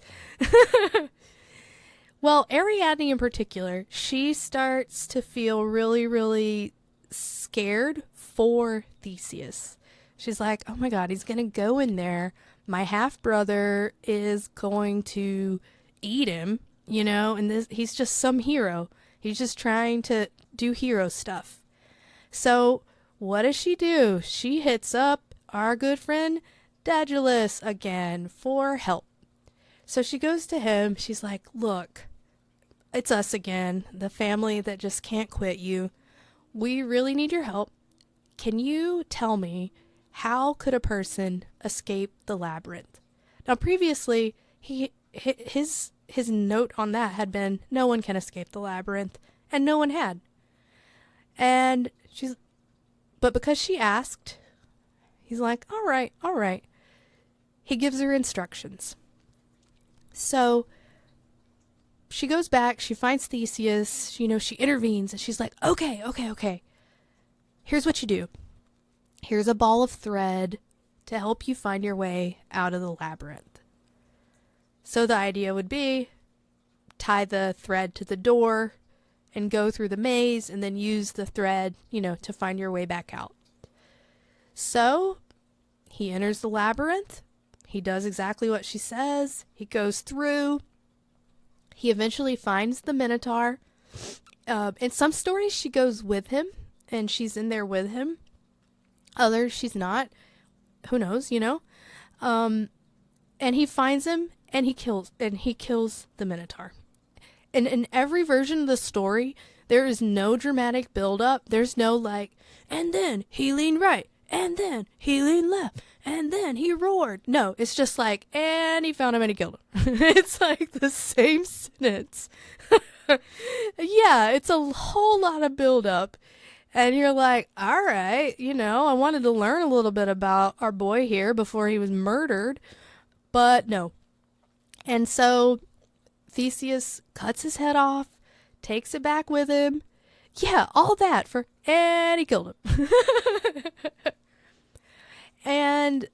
Speaker 1: Well, Ariadne in particular, she starts to feel really, really scared for Theseus. She's like, oh my God, he's going to go in there. My half-brother is going to eat him, and he's just some hero. He's just trying to do hero stuff. So what does she do? She hits up our good friend Daedalus again for help. So she goes to him. She's like, look, it's us again, the family that just can't quit you. We really need your help. Can you tell me, how could a person escape the labyrinth? Now, previously, his note on that had been, no one can escape the labyrinth, and no one had. But because she asked, he's like, all right. He gives her instructions. So she goes back, she finds Theseus, she intervenes, and she's like, okay. Here's what you do. Here's a ball of thread to help you find your way out of the labyrinth. So the idea would be, tie the thread to the door and go through the maze, and then use the thread, to find your way back out. So he enters the labyrinth. He does exactly what she says. He goes through. He eventually finds the Minotaur. In some stories, she goes with him, and she's in there with him. Others, she's not. Who knows, And he finds him, and he kills the Minotaur. And in every version of the story, there is no dramatic build-up. There's no and then he leaned right, and then he leaned left, and then he roared. No, it's just and he found him and he killed him. It's the same sentence. Yeah, it's a whole lot of build-up. And you're like, all right, I wanted to learn a little bit about our boy here before he was murdered. But no. And so Theseus cuts his head off, takes it back with him. Yeah, all that and he killed him. And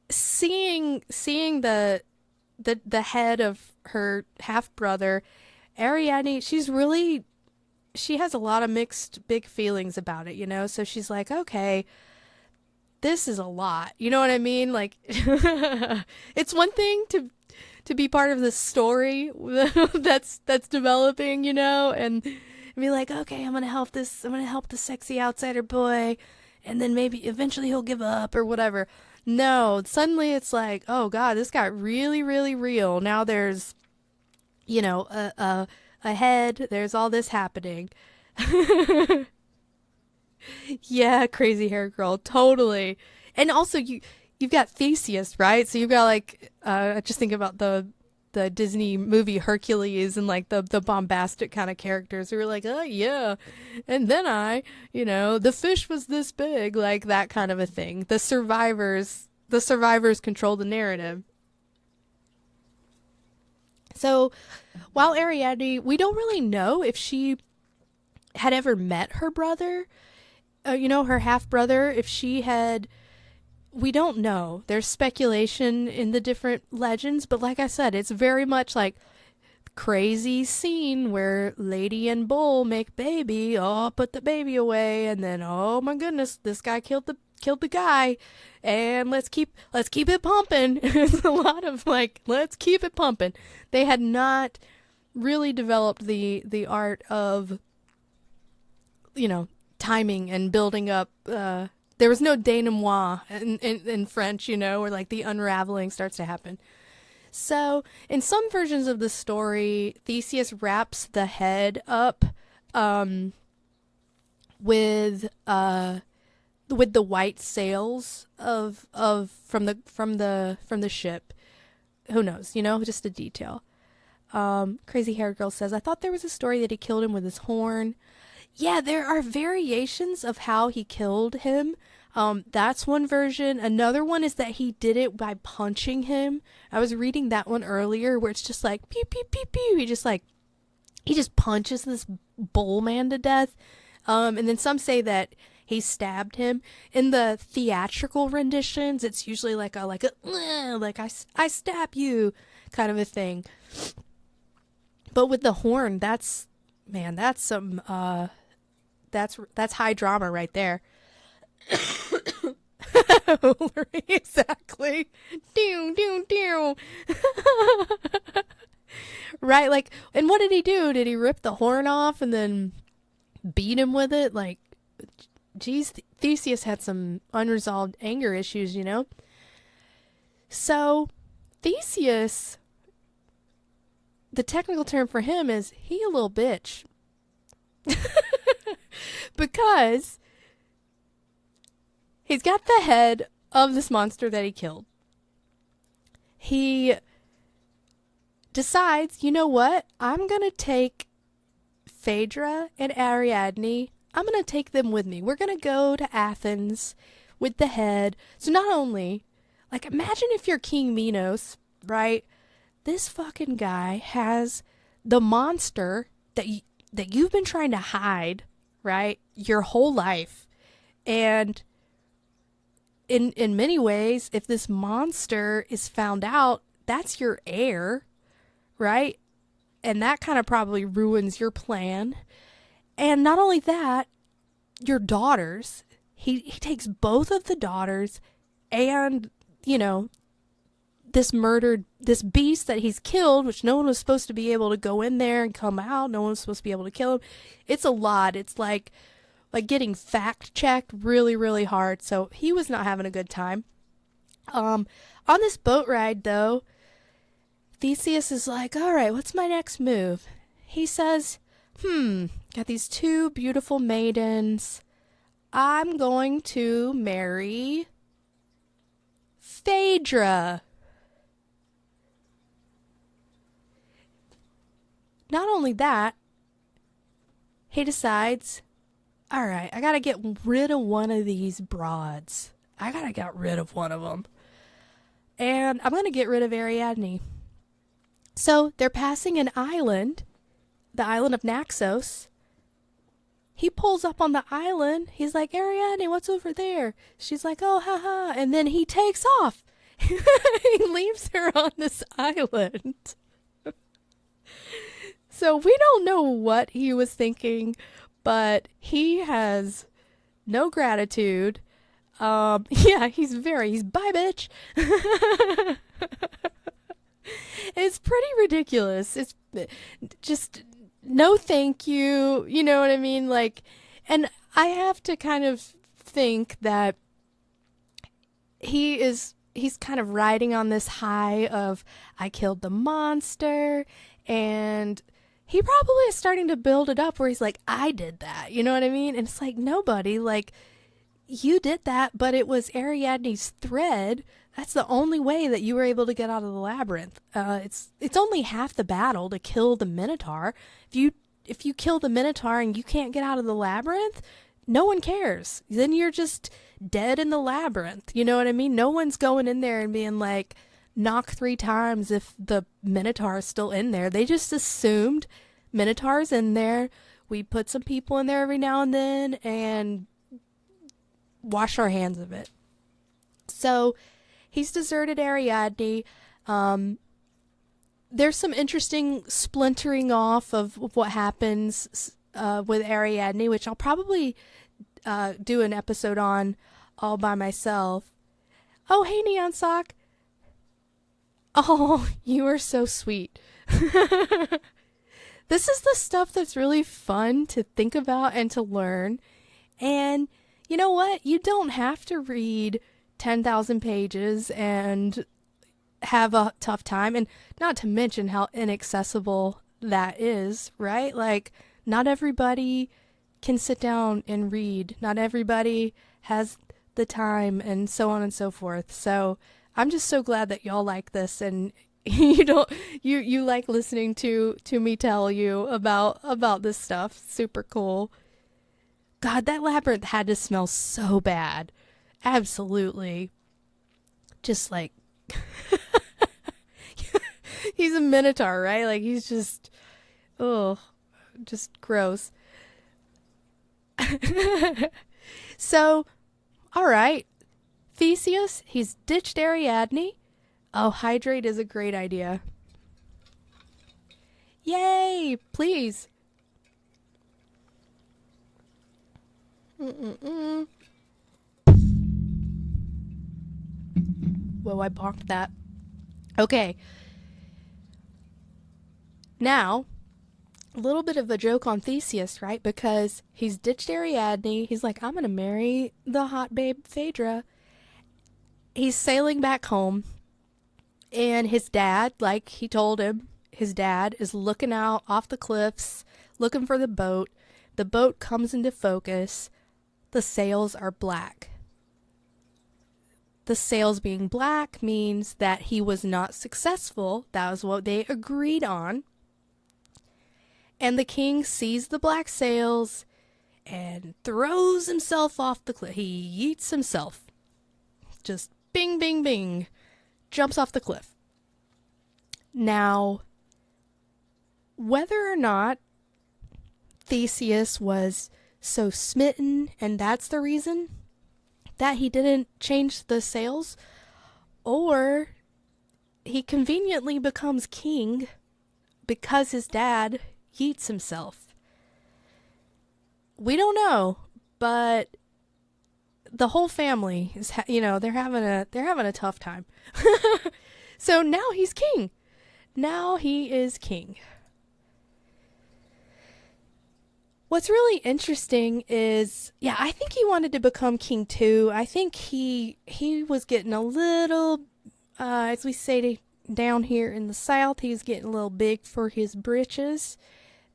Speaker 1: seeing the head of her half-brother, Ariadne, she has a lot of mixed big feelings about it, so she's like, okay, this is a lot, you know what I mean? It's one thing to be part of the story that's developing, and be like, okay, I'm gonna help the sexy outsider boy, and then maybe eventually he'll give up or whatever. No, suddenly it's like, oh God, this got really, really real. Now there's, a head, there's all this happening. Yeah, crazy hair girl, totally. And also you've got Theseus, right? So you've got just think about the Disney movie Hercules and the bombastic kind of characters who are like, oh yeah, and then the fish was this big, that kind of a thing. The survivors control the narrative. So while Ariadne, we don't really know if she had ever met her brother, her half-brother, if she had, we don't know. There's speculation in the different legends, but like I said, it's very much crazy scene where lady and bull make baby, put the baby away, and then, oh my goodness, this guy killed killed the guy, and let's keep it pumping. It's a lot of like, let's keep it pumping. They had not really developed the art of, timing and building up. There was no denouement in French, where like the unraveling starts to happen. So in some versions of the story, Theseus wraps the head up with the white sails from the ship. Who knows? Just a detail. Crazy haired girl says, I thought there was a story that he killed him with his horn. Yeah, there are variations of how he killed him. That's one version. Another one is that he did it by punching him. I was reading that one earlier where it's just like pew pew pew pew. He just punches this bull man to death. And then some say that he stabbed him. In the theatrical renditions, it's usually like I stab you kind of a thing. But with the horn, that's some that's high drama right there. Exactly. Right, like, and what did he do? Did he rip the horn off and then beat him with it? Like, geez, Theseus had some unresolved anger issues, So, Theseus, the technical term for him is he a little bitch. Because he's got the head of this monster that he killed. He decides, you know what? I'm going to take Phaedra and Ariadne. I'm going to take them with me. We're going to go to Athens with the head. So not only, like, imagine if you're King Minos, right? This fucking guy has the monster that you've been trying to hide, right, your whole life. And in many ways, if this monster is found out, that's your heir, right? And that kind of probably ruins your plan. And not only that, your daughters. He takes both of the daughters and, this beast that he's killed, which no one was supposed to be able to go in there and come out. No one was supposed to be able to kill him. It's a lot. It's like getting fact checked really, really hard. So he was not having a good time. On this boat ride though, Theseus is like, all right, what's my next move? He says, got these two beautiful maidens. I'm going to marry Phaedra. Not only that, he decides, all right, I got to get rid of one of these broads. I got to get rid of one of them. And I'm going to get rid of Ariadne. So they're passing an island, the island of Naxos. He pulls up on the island. He's like, Ariadne, what's over there? She's like, oh, haha. And then he takes off. He leaves her on this island. So we don't know what he was thinking, but he has no gratitude. Yeah, he's bye, bitch. It's pretty ridiculous. It's just no thank you. You know what I mean? Like, and I have to kind of think that he's kind of riding on this high of I killed the monster, and he probably is starting to build it up where he's like, I did that. You know what I mean? And it's like, nobody, like, you did that, but it was Ariadne's thread. That's the only way that you were able to get out of the labyrinth. It's only half the battle to kill the Minotaur. If you kill the Minotaur and you can't get out of the labyrinth, no one cares. Then you're just dead in the labyrinth. You know what I mean? No one's going in there and being like, knock 3 times if the Minotaur is still in there. They just assumed Minotaur's in there. We put some people in there every now and then and wash our hands of it. So he's deserted Ariadne. There's some interesting splintering off of what happens with Ariadne, which I'll probably do an episode on all by myself. Oh, hey, Neon Sock. Oh, you are so sweet. This is the stuff that's really fun to think about and to learn. And you know what? You don't have to read 10,000 pages and have a tough time. And not to mention how inaccessible that is, right? Like, not everybody can sit down and read. Not everybody has the time and so on and so forth. So I'm just so glad that y'all like this and you like listening to me tell you about this stuff. Super cool. God, that labyrinth had to smell so bad. Absolutely. Just like he's a Minotaur, right? Like he's just just gross. So, all right. Theseus, he's ditched Ariadne. Oh, hydrate is a great idea. Yay! Please. Mm-mm-mm. Whoa, I bonked that. Okay. Now, a little bit of a joke on Theseus, right? Because he's ditched Ariadne. He's like, I'm going to marry the hot babe Phaedra. He's sailing back home. And his dad, like he told him, his dad is looking out off the cliffs, looking for the boat. The boat comes into focus. The sails are black. The sails being black means that he was not successful. That was what they agreed on. And the king sees the black sails and throws himself off the cliff. He yeets himself. Just bing, bing, bing. Jumps off the cliff. Now, whether or not Theseus was so smitten and that's the reason that he didn't change the sails, or he conveniently becomes king because his dad yeets himself. We don't know, but the whole family is, they're having a tough time. So now he's king. Now he is king. What's really interesting is, I think he wanted to become king too. I think he was getting a little, as we say down here in the South, he's getting a little big for his britches.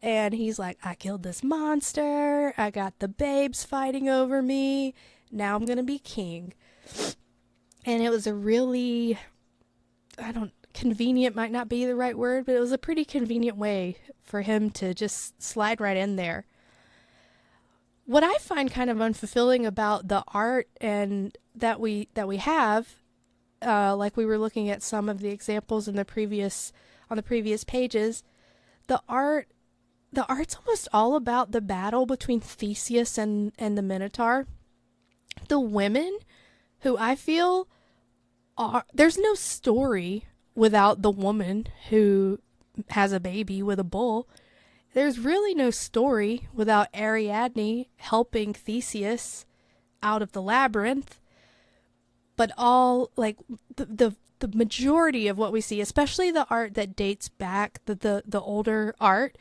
Speaker 1: And he's like, I killed this monster. I got the babes fighting over me. Now I'm going to be king. And it was a really, convenient might not be the right word, but it was a pretty convenient way for him to just slide right in there. What I find kind of unfulfilling about the art and that we have, like we were looking at some of the examples on the previous pages, the art's almost all about the battle between Theseus and the Minotaur. The women, who I feel there's no story without the woman who has a baby with a bull. There's really no story without Ariadne helping Theseus out of the labyrinth. But all, like, the majority of what we see, especially the art that dates back, the older art,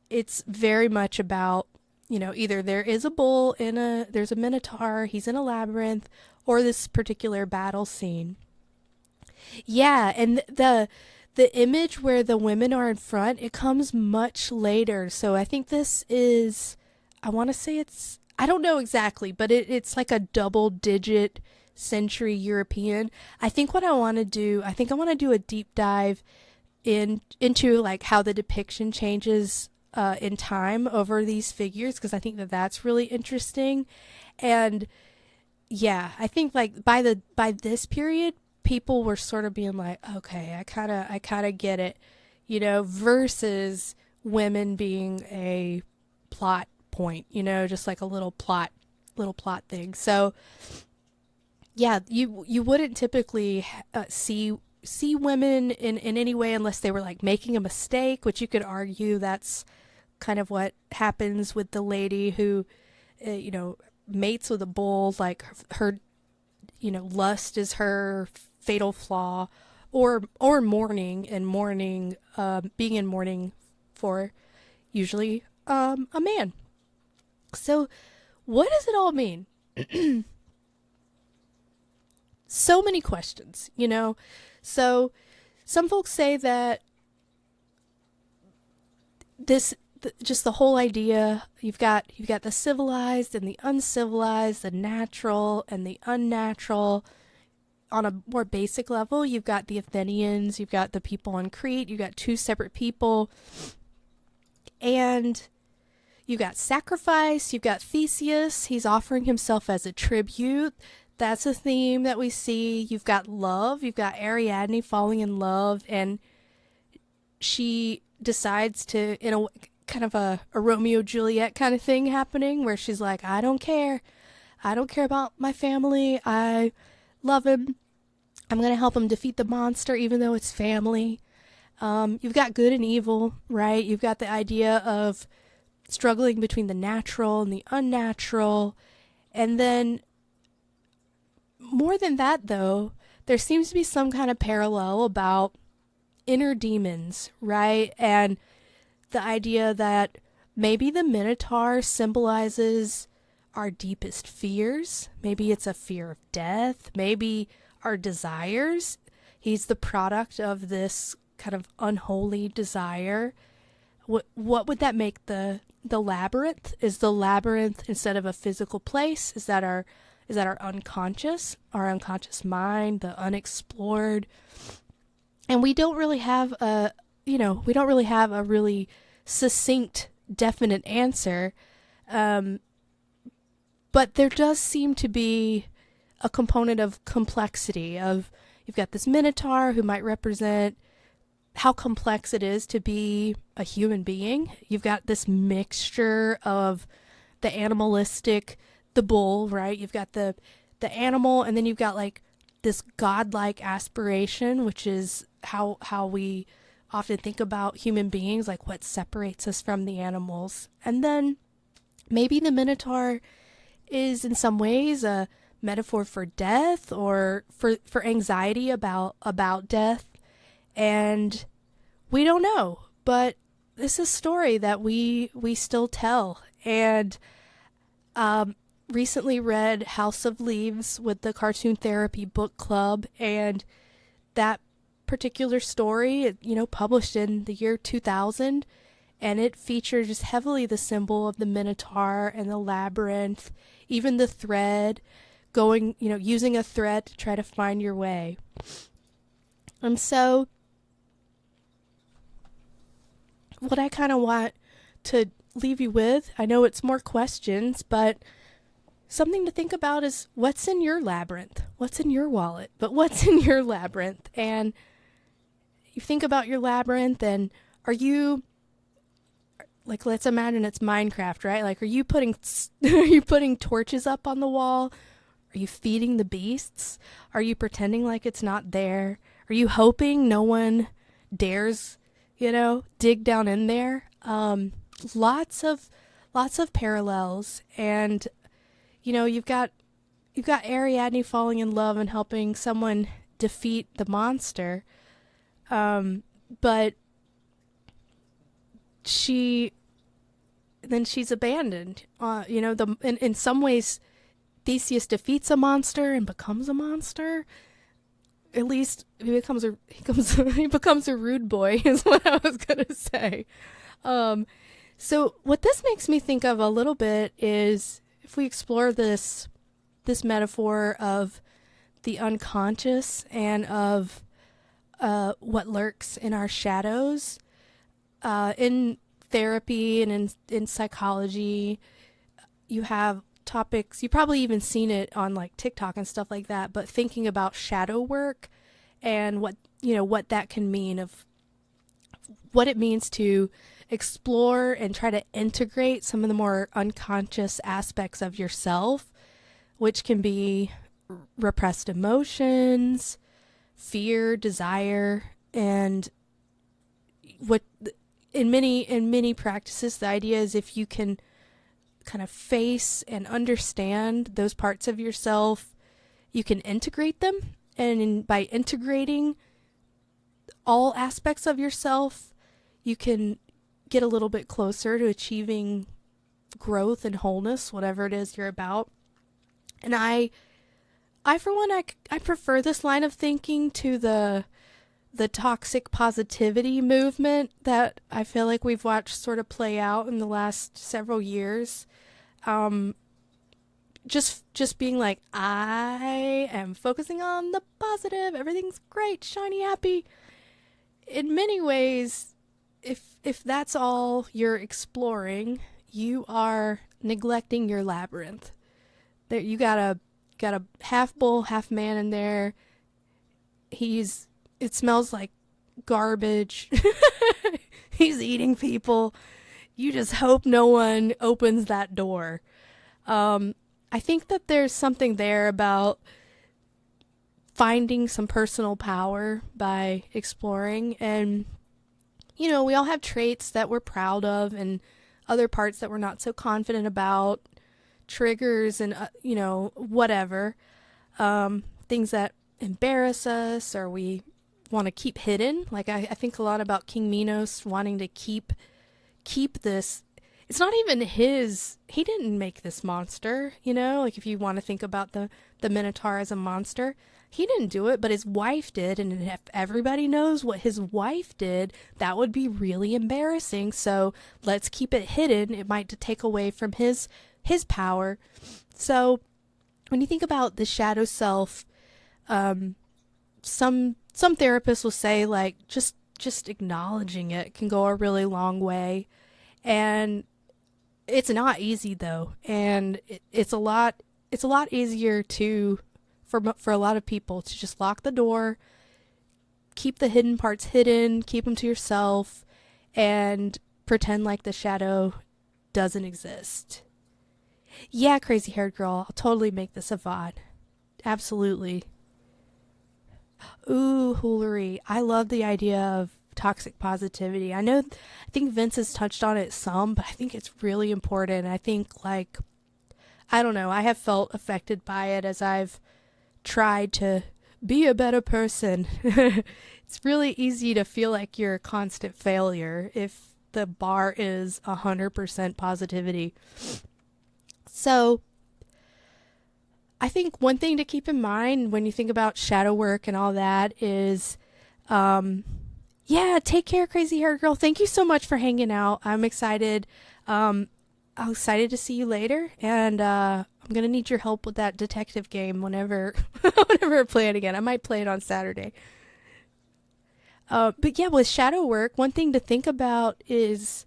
Speaker 1: it's very much about, either there is a bull there's a Minotaur, he's in a labyrinth, or this particular battle scene. Yeah, and the image where the women are in front, it comes much later. So I think this is, I want to say I don't know exactly, but it's like a double-digit century European. I think I want to do a deep dive into like how the depiction changes in time over these figures, because I think that's really interesting. And yeah, I think like by this period, people were sort of being like, okay, I kind of get it, versus women being a plot point, just like a little plot thing. So yeah, you wouldn't typically see women in any way unless they were like making a mistake, which you could argue that's kind of what happens with the lady who mates with a bull. Like her lust is her fatal flaw, or mourning, and mourning, being in mourning for usually a man. So what does it all mean? So many questions, So some folks say that just the whole idea, you've got the civilized and the uncivilized, the natural and the unnatural. On a more basic level, you've got the Athenians, you've got the people on Crete, you've got two separate people, and you've got sacrifice, you've got Theseus, he's offering himself as a tribute. That's a theme that we see. You've got love, you've got Ariadne falling in love, and she decides to, in a kind of a Romeo Juliet kind of thing happening, where she's like, I don't care about my family, I love him, I'm going to help him defeat the monster even though it's family. You've got good and evil, right? You've got the idea of struggling between the natural and the unnatural. And then more than that, though, there seems to be some kind of parallel about inner demons, right? And the idea that maybe the Minotaur symbolizes our deepest fears. Maybe it's a fear of death. Maybe our desires. He's the product of this kind of unholy desire. What would that make the labyrinth? Is the labyrinth, instead of a physical place, is that our unconscious mind, the unexplored? And we don't really have a really succinct, definite answer. But there does seem to be a component of complexity. You've got this Minotaur who might represent how complex it is to be a human being. You've got this mixture of the animalistic, the bull, right? You've got the animal, and then you've got like this godlike aspiration, which is how we often think about human beings, like what separates us from the animals. And then maybe the Minotaur is in some ways a metaphor for death, or for anxiety about death. And we don't know, but this is a story that we still tell. And recently read House of Leaves with the Cartoon Therapy Book Club, and that particular story, published in the year 2000, and it features heavily the symbol of the Minotaur and the labyrinth, even the thread, using a thread to try to find your way. And so what I kind of want to leave you with, I know it's more questions, but something to think about is, what's in your labyrinth? What's in your wallet? But what's in your labyrinth? And you think about your labyrinth, and are you, like, let's imagine it's Minecraft, right? Like, are you putting torches up on the wall? Are you feeding the beasts? Are you pretending like it's not there? Are you hoping no one dares, dig down in there? Lots of parallels. And you've got Ariadne falling in love and helping someone defeat the monster, but she's abandoned. In some ways, Theseus defeats a monster and becomes a monster. At least he becomes a rude boy, is what I was gonna say. So what this makes me think of a little bit is, if we explore this metaphor of the unconscious and of what lurks in our shadows, in therapy and in psychology, you have topics, you've probably even seen it on like TikTok and stuff like that, but thinking about shadow work and what that can mean, of what it means to explore and try to integrate some of the more unconscious aspects of yourself, which can be repressed emotions, fear, desire, and what in many practices, the idea is, if you can kind of face and understand those parts of yourself, you can integrate them. And by integrating all aspects of yourself, you can get a little bit closer to achieving growth and wholeness, whatever it is you're about. And I for one, I prefer this line of thinking to the toxic positivity movement that I feel like we've watched sort of play out in the last several years. Just being like, I am focusing on the positive, everything's great, shiny, happy. In many ways, if that's all you're exploring, you are neglecting your labyrinth. There, you got a half bull, half man in there. It smells like garbage. He's eating people. You just hope no one opens that door. I think that there's something there about finding some personal power by exploring. And, you know, we all have traits that we're proud of and other parts that we're not so confident about, triggers and, you know, whatever. Things that embarrass us or we want to keep hidden. Like I think a lot about King Minos wanting to keep this. It's not even he didn't make this monster, you know, like if you want to think about the Minotaur as a monster, he didn't do it, but his wife did. And if everybody knows what his wife did, that would be really embarrassing. So let's keep it hidden. It might take away from his power. So when you think about the shadow self, some therapists will say like just acknowledging it can go a really long way. And it's not easy though, and it's a lot easier for a lot of people to just lock the door, keep the hidden parts hidden, keep them to yourself, and pretend like the shadow doesn't exist. Yeah, crazy haired girl, I'll totally make this a VOD. Absolutely. Ooh, hoolery. I love the idea of toxic positivity. I think Vince has touched on it some, but I think it's really important. I think, like, I don't know, I have felt affected by it as I've tried to be a better person. It's really easy to feel like you're a constant failure if the bar is 100% positivity. So I think one thing to keep in mind when you think about shadow work and all that is, yeah, take care, crazy hair girl. Thank you so much for hanging out. I'm excited. I'm excited to see you later, and I'm gonna need your help with that detective game whenever I play it again. I might play it on Saturday. But yeah, with shadow work, one thing to think about is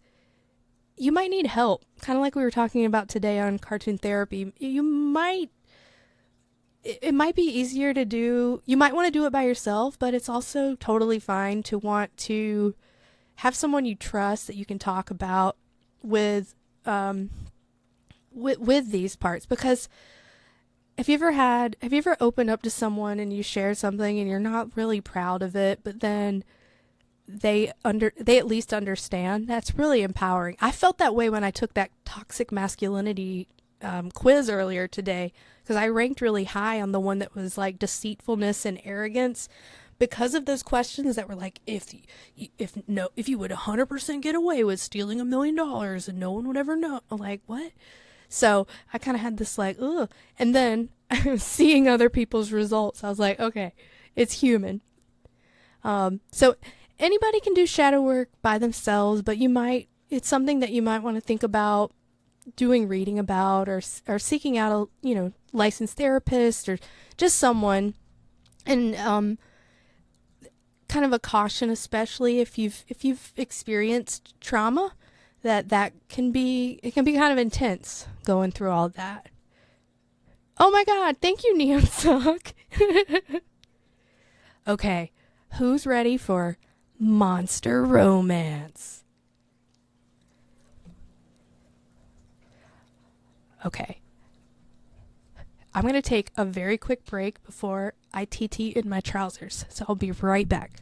Speaker 1: you might need help. Kind of like we were talking about today on cartoon therapy. It might be easier to do. You might want to do it by yourself, but it's also totally fine to want to have someone you trust that you can talk about with these parts. Because have you ever opened up to someone and you share something and you're not really proud of it, but then they at least understand? That's really empowering. I felt that way when I took that toxic masculinity quiz earlier today, because I ranked really high on the one that was like deceitfulness and arrogance, because of those questions that were like, if you would 100% get away with stealing $1 million and no one would ever know. I'm like, what? So I kind of had this like, ugh. And then seeing other people's results, I was like, okay, it's human. So anybody can do shadow work by themselves, but it's something that you might want to think about doing reading about, or seeking out a licensed therapist or just someone. And kind of a caution, especially if you've experienced trauma, that can be kind of intense going through all that. Oh my god, thank you, Neon Sock. Okay, who's ready for monster romance? Okay. I'm going to take a very quick break before I TT in my trousers, so I'll be right back.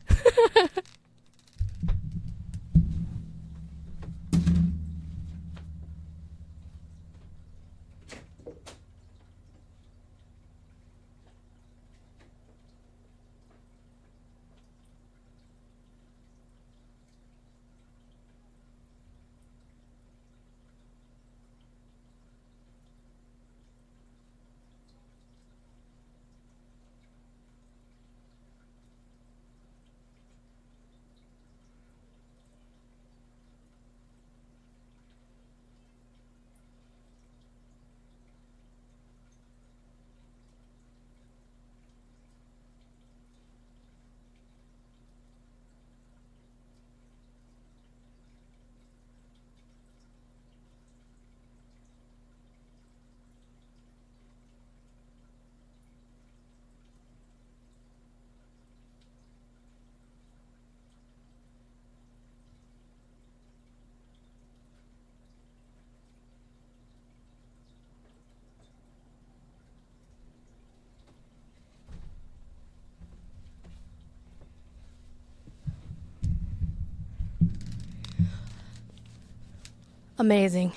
Speaker 1: Amazing.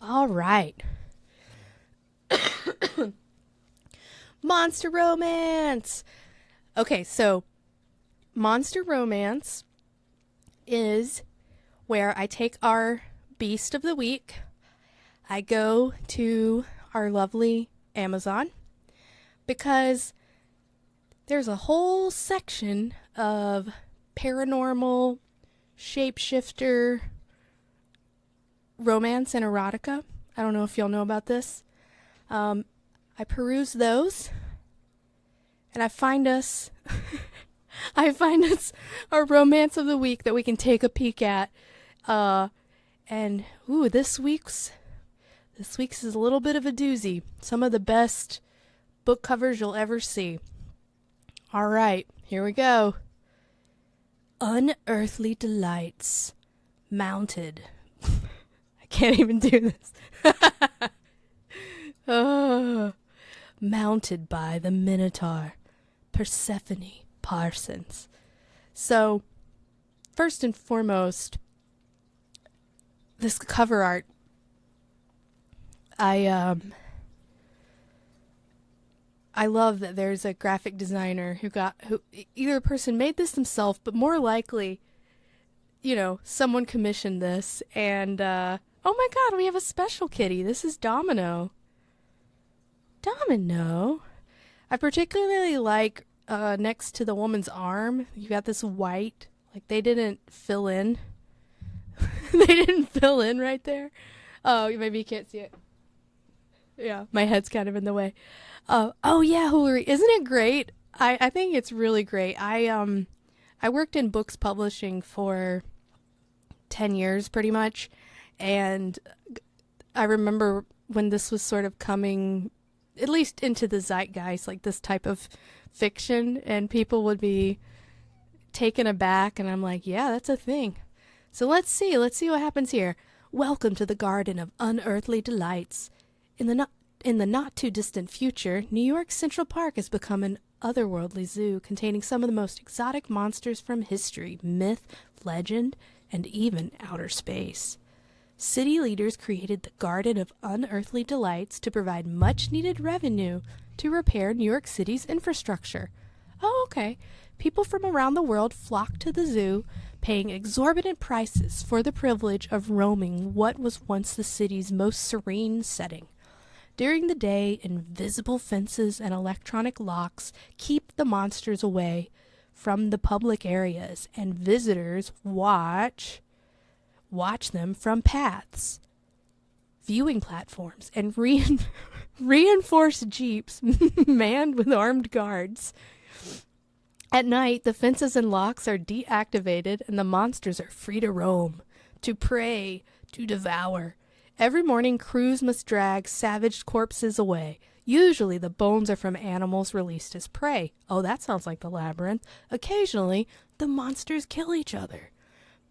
Speaker 1: All right. Monster romance. Okay, so monster romance is where I take our beast of the week, I go to our lovely Amazon, because there's a whole section of paranormal, shapeshifter, romance, and erotica. I don't know if y'all know about this. I peruse those, and I find us our romance of the week that we can take a peek at. And this week's is a little bit of a doozy. Some of the best book covers you'll ever see. All right, here we go. Unearthly Delights, Mounted. I can't even do this. Mounted by the Minotaur, Persephone Parsons. So, first and foremost, this cover art, I love that there's a graphic designer who either a person made this themselves, but more likely, someone commissioned this. And oh my God, we have a special kitty. This is Domino. I particularly like next to the woman's arm, you got this white, like they didn't fill in. They didn't fill in right there. Oh, maybe you can't see it. Yeah, my head's kind of in the way. Oh yeah, Hillary, isn't it great? I think it's really great. I worked in books publishing for 10 years pretty much, and I remember when this was sort of coming at least into the zeitgeist, like this type of fiction, and people would be taken aback, and I'm like, yeah, that's a thing. So let's see what happens here. Welcome to the Garden of Unearthly Delights. In the not too distant future, New York Central Park has become an otherworldly zoo containing some of the most exotic monsters from history, myth, legend, and even outer space. City leaders created the Garden of Unearthly Delights to provide much-needed revenue to repair New York City's infrastructure. Oh, okay. People from around the world flock to the zoo, paying exorbitant prices for the privilege of roaming what was once the city's most serene setting. During the day, invisible fences and electronic locks keep the monsters away from the public areas, and visitors watch them from paths, viewing platforms, and reinforced jeeps manned with armed guards. At night, the fences and locks are deactivated, and the monsters are free to roam, to prey, to devour. Every morning, crews must drag savaged corpses away. Usually, the bones are from animals released as prey. Oh, that sounds like the Labyrinth. Occasionally, the monsters kill each other.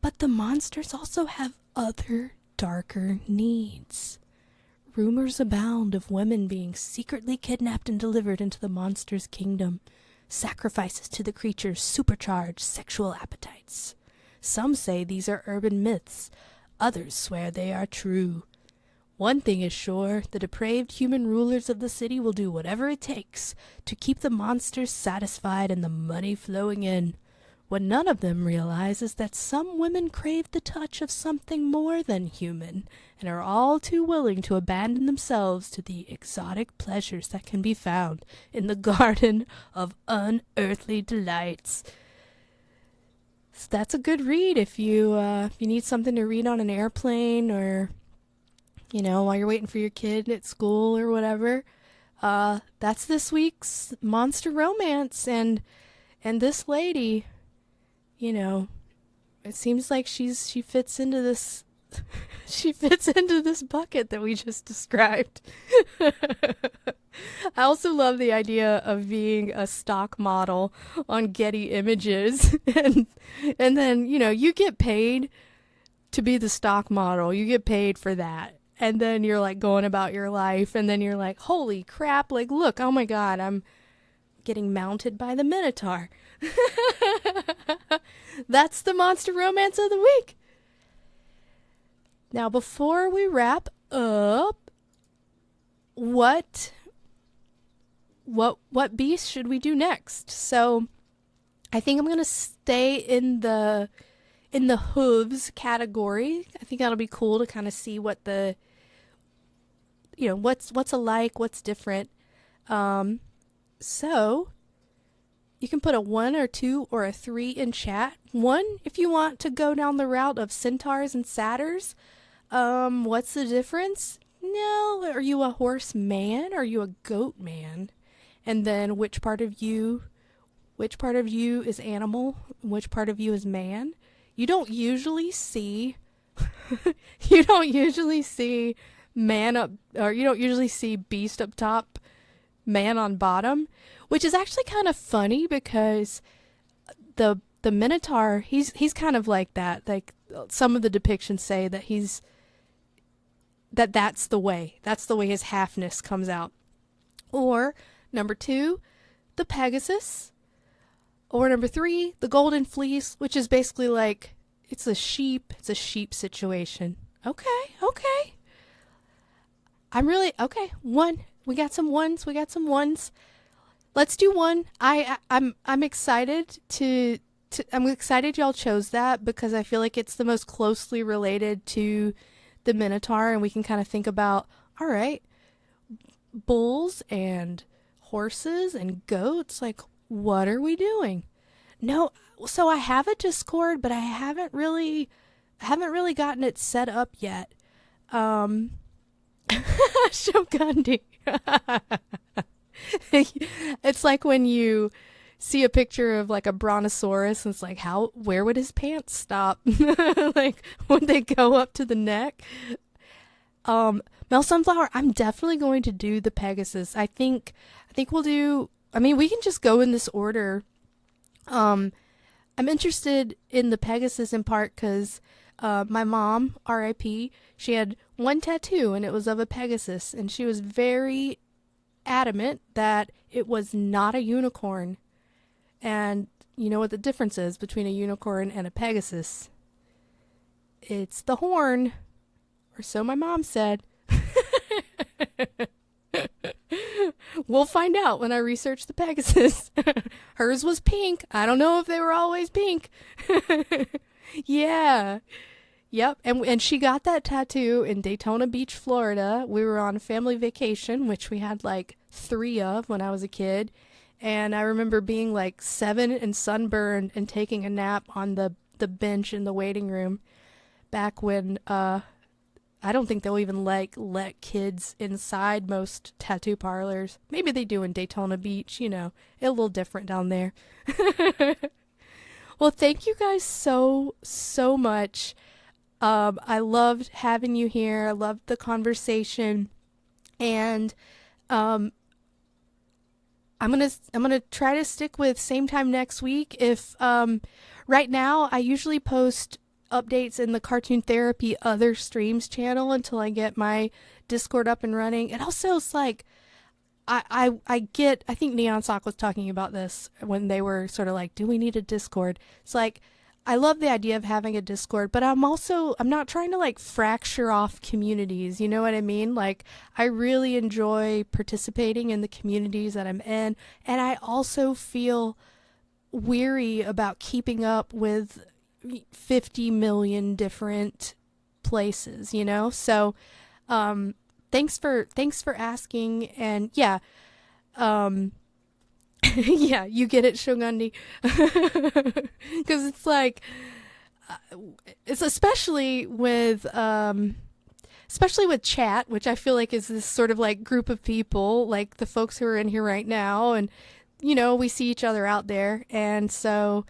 Speaker 1: But the monsters also have other, darker needs. Rumors abound of women being secretly kidnapped and delivered into the monsters' kingdom. Sacrifices to the creatures supercharge sexual appetites. Some say these are urban myths. Others swear they are true. One thing is sure, the depraved human rulers of the city will do whatever it takes to keep the monsters satisfied and the money flowing in. What none of them realize is that some women crave the touch of something more than human and are all too willing to abandon themselves to the exotic pleasures that can be found in the Garden of Unearthly Delights. So that's a good read if you need something to read on an airplane, or while you're waiting for your kid at school or whatever. That's this week's monster romance, and this lady, it seems like she fits into this she fits into this bucket that we just described. I also love the idea of being a stock model on Getty Images, and then you get paid to be the stock model. You get paid for that, and then you're like going about your life, and then you're like, holy crap, like, look, oh my God, I'm getting mounted by the Minotaur. That's the monster romance of the week. Now, before we wrap up, what beast should we do next? So, I think I'm gonna stay in the hooves category. I think that'll be cool to kind of see what the what's alike, what's different. So you can put a 1 or 2 or a 3 in chat. 1 if you want to go down the route of centaurs and satyrs. What's the difference? No, are you a horse man or are you a goat man? And then which part of you is animal and which part of you is man? You don't usually see man up, or you don't usually see beast up top, man on bottom, which is actually kind of funny because the Minotaur, he's kind of like that. Like some of the depictions say that that's the way his halfness comes out. Or number 2, the Pegasus. Or number 3, the Golden Fleece, which is basically like it's a sheep situation. Okay. I'm really okay. 1. We got some ones. Let's do 1. I'm excited I'm excited y'all chose that because I feel like it's the most closely related to the Minotaur, and we can kind of think about, all right, bulls and horses and goats, like what are we doing? No, so I have a Discord, but I haven't really gotten it set up yet. Shogundi. It's like when you see a picture of like a brontosaurus and it's like, where would his pants stop? Like, would they go up to the neck? Mel Sunflower, I'm definitely going to do the Pegasus. I think we'll do, we can just go in this order. I'm interested in the Pegasus in part because my mom, R.I.P., she had one tattoo and it was of a Pegasus, and she was very adamant that it was not a unicorn. And you know what the difference is between a unicorn and a Pegasus? It's the horn, or so my mom said. We'll find out when I research the Pegasus. Hers was pink. I don't know if they were always pink. Yeah. Yep. And she got that tattoo in Daytona Beach, Florida. We were on a family vacation, which we had like 3 of when I was a kid. And I remember being like 7 and sunburned and taking a nap on the bench in the waiting room back when I don't think they'll even let kids inside most tattoo parlors. Maybe they do in Daytona Beach, a little different down there. Well, thank you guys so much. I loved having you here. I loved the conversation. And I'm gonna try to stick with same time next week. If right now I usually post updates in the Cartoon Therapy Other Streams channel until I get my Discord up and running. And also it's like I think Neon Sock was talking about this when they were sort of like, do we need a Discord? It's like, I love the idea of having a Discord, but I'm not trying to like fracture off communities. You know what I mean? Like, I really enjoy participating in the communities that I'm in. And I also feel weary about keeping up with 50 million different places, So, thanks for asking. And yeah, yeah, you get it, Shogundi. Because it's like, it's especially with chat, which I feel like is this sort of like group of people, like the folks who are in here right now, and we see each other out there, and so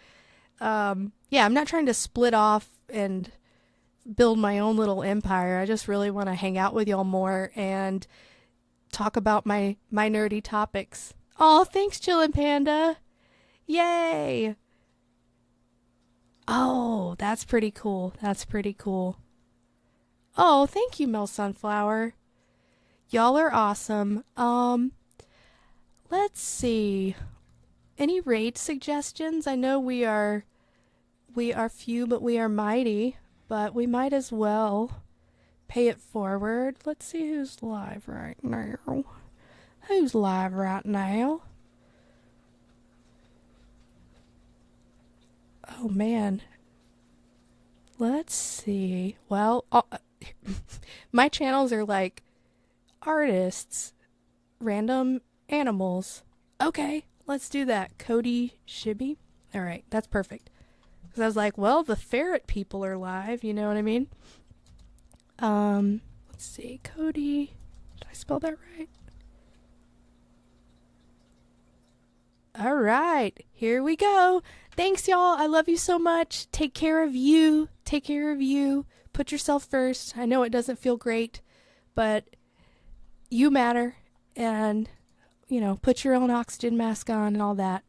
Speaker 1: yeah, I'm not trying to split off and build my own little empire. I just really want to hang out with y'all more and talk about my nerdy topics. Oh, thanks, Chillin' Panda. Yay. Oh, that's pretty cool. Oh, thank you, Mel Sunflower. Y'all are awesome. Let's see. Any raid suggestions? I know we are few, but we are mighty. But we might as well pay it forward. Let's see who's live right now. Who's live right now? Oh man. Let's see. Well, my channels are like artists, random animals. Okay, let's do that. Cody Shibby. All right, that's perfect. Because I was like, well, the ferret people are live. You know what I mean? Let's see. Cody. Did I spell that right? All right, here we go. Thanks, y'all. I love you so much. Take care of you. Take care of you. Put yourself first. I know it doesn't feel great, but you matter. And, put your own oxygen mask on and all that.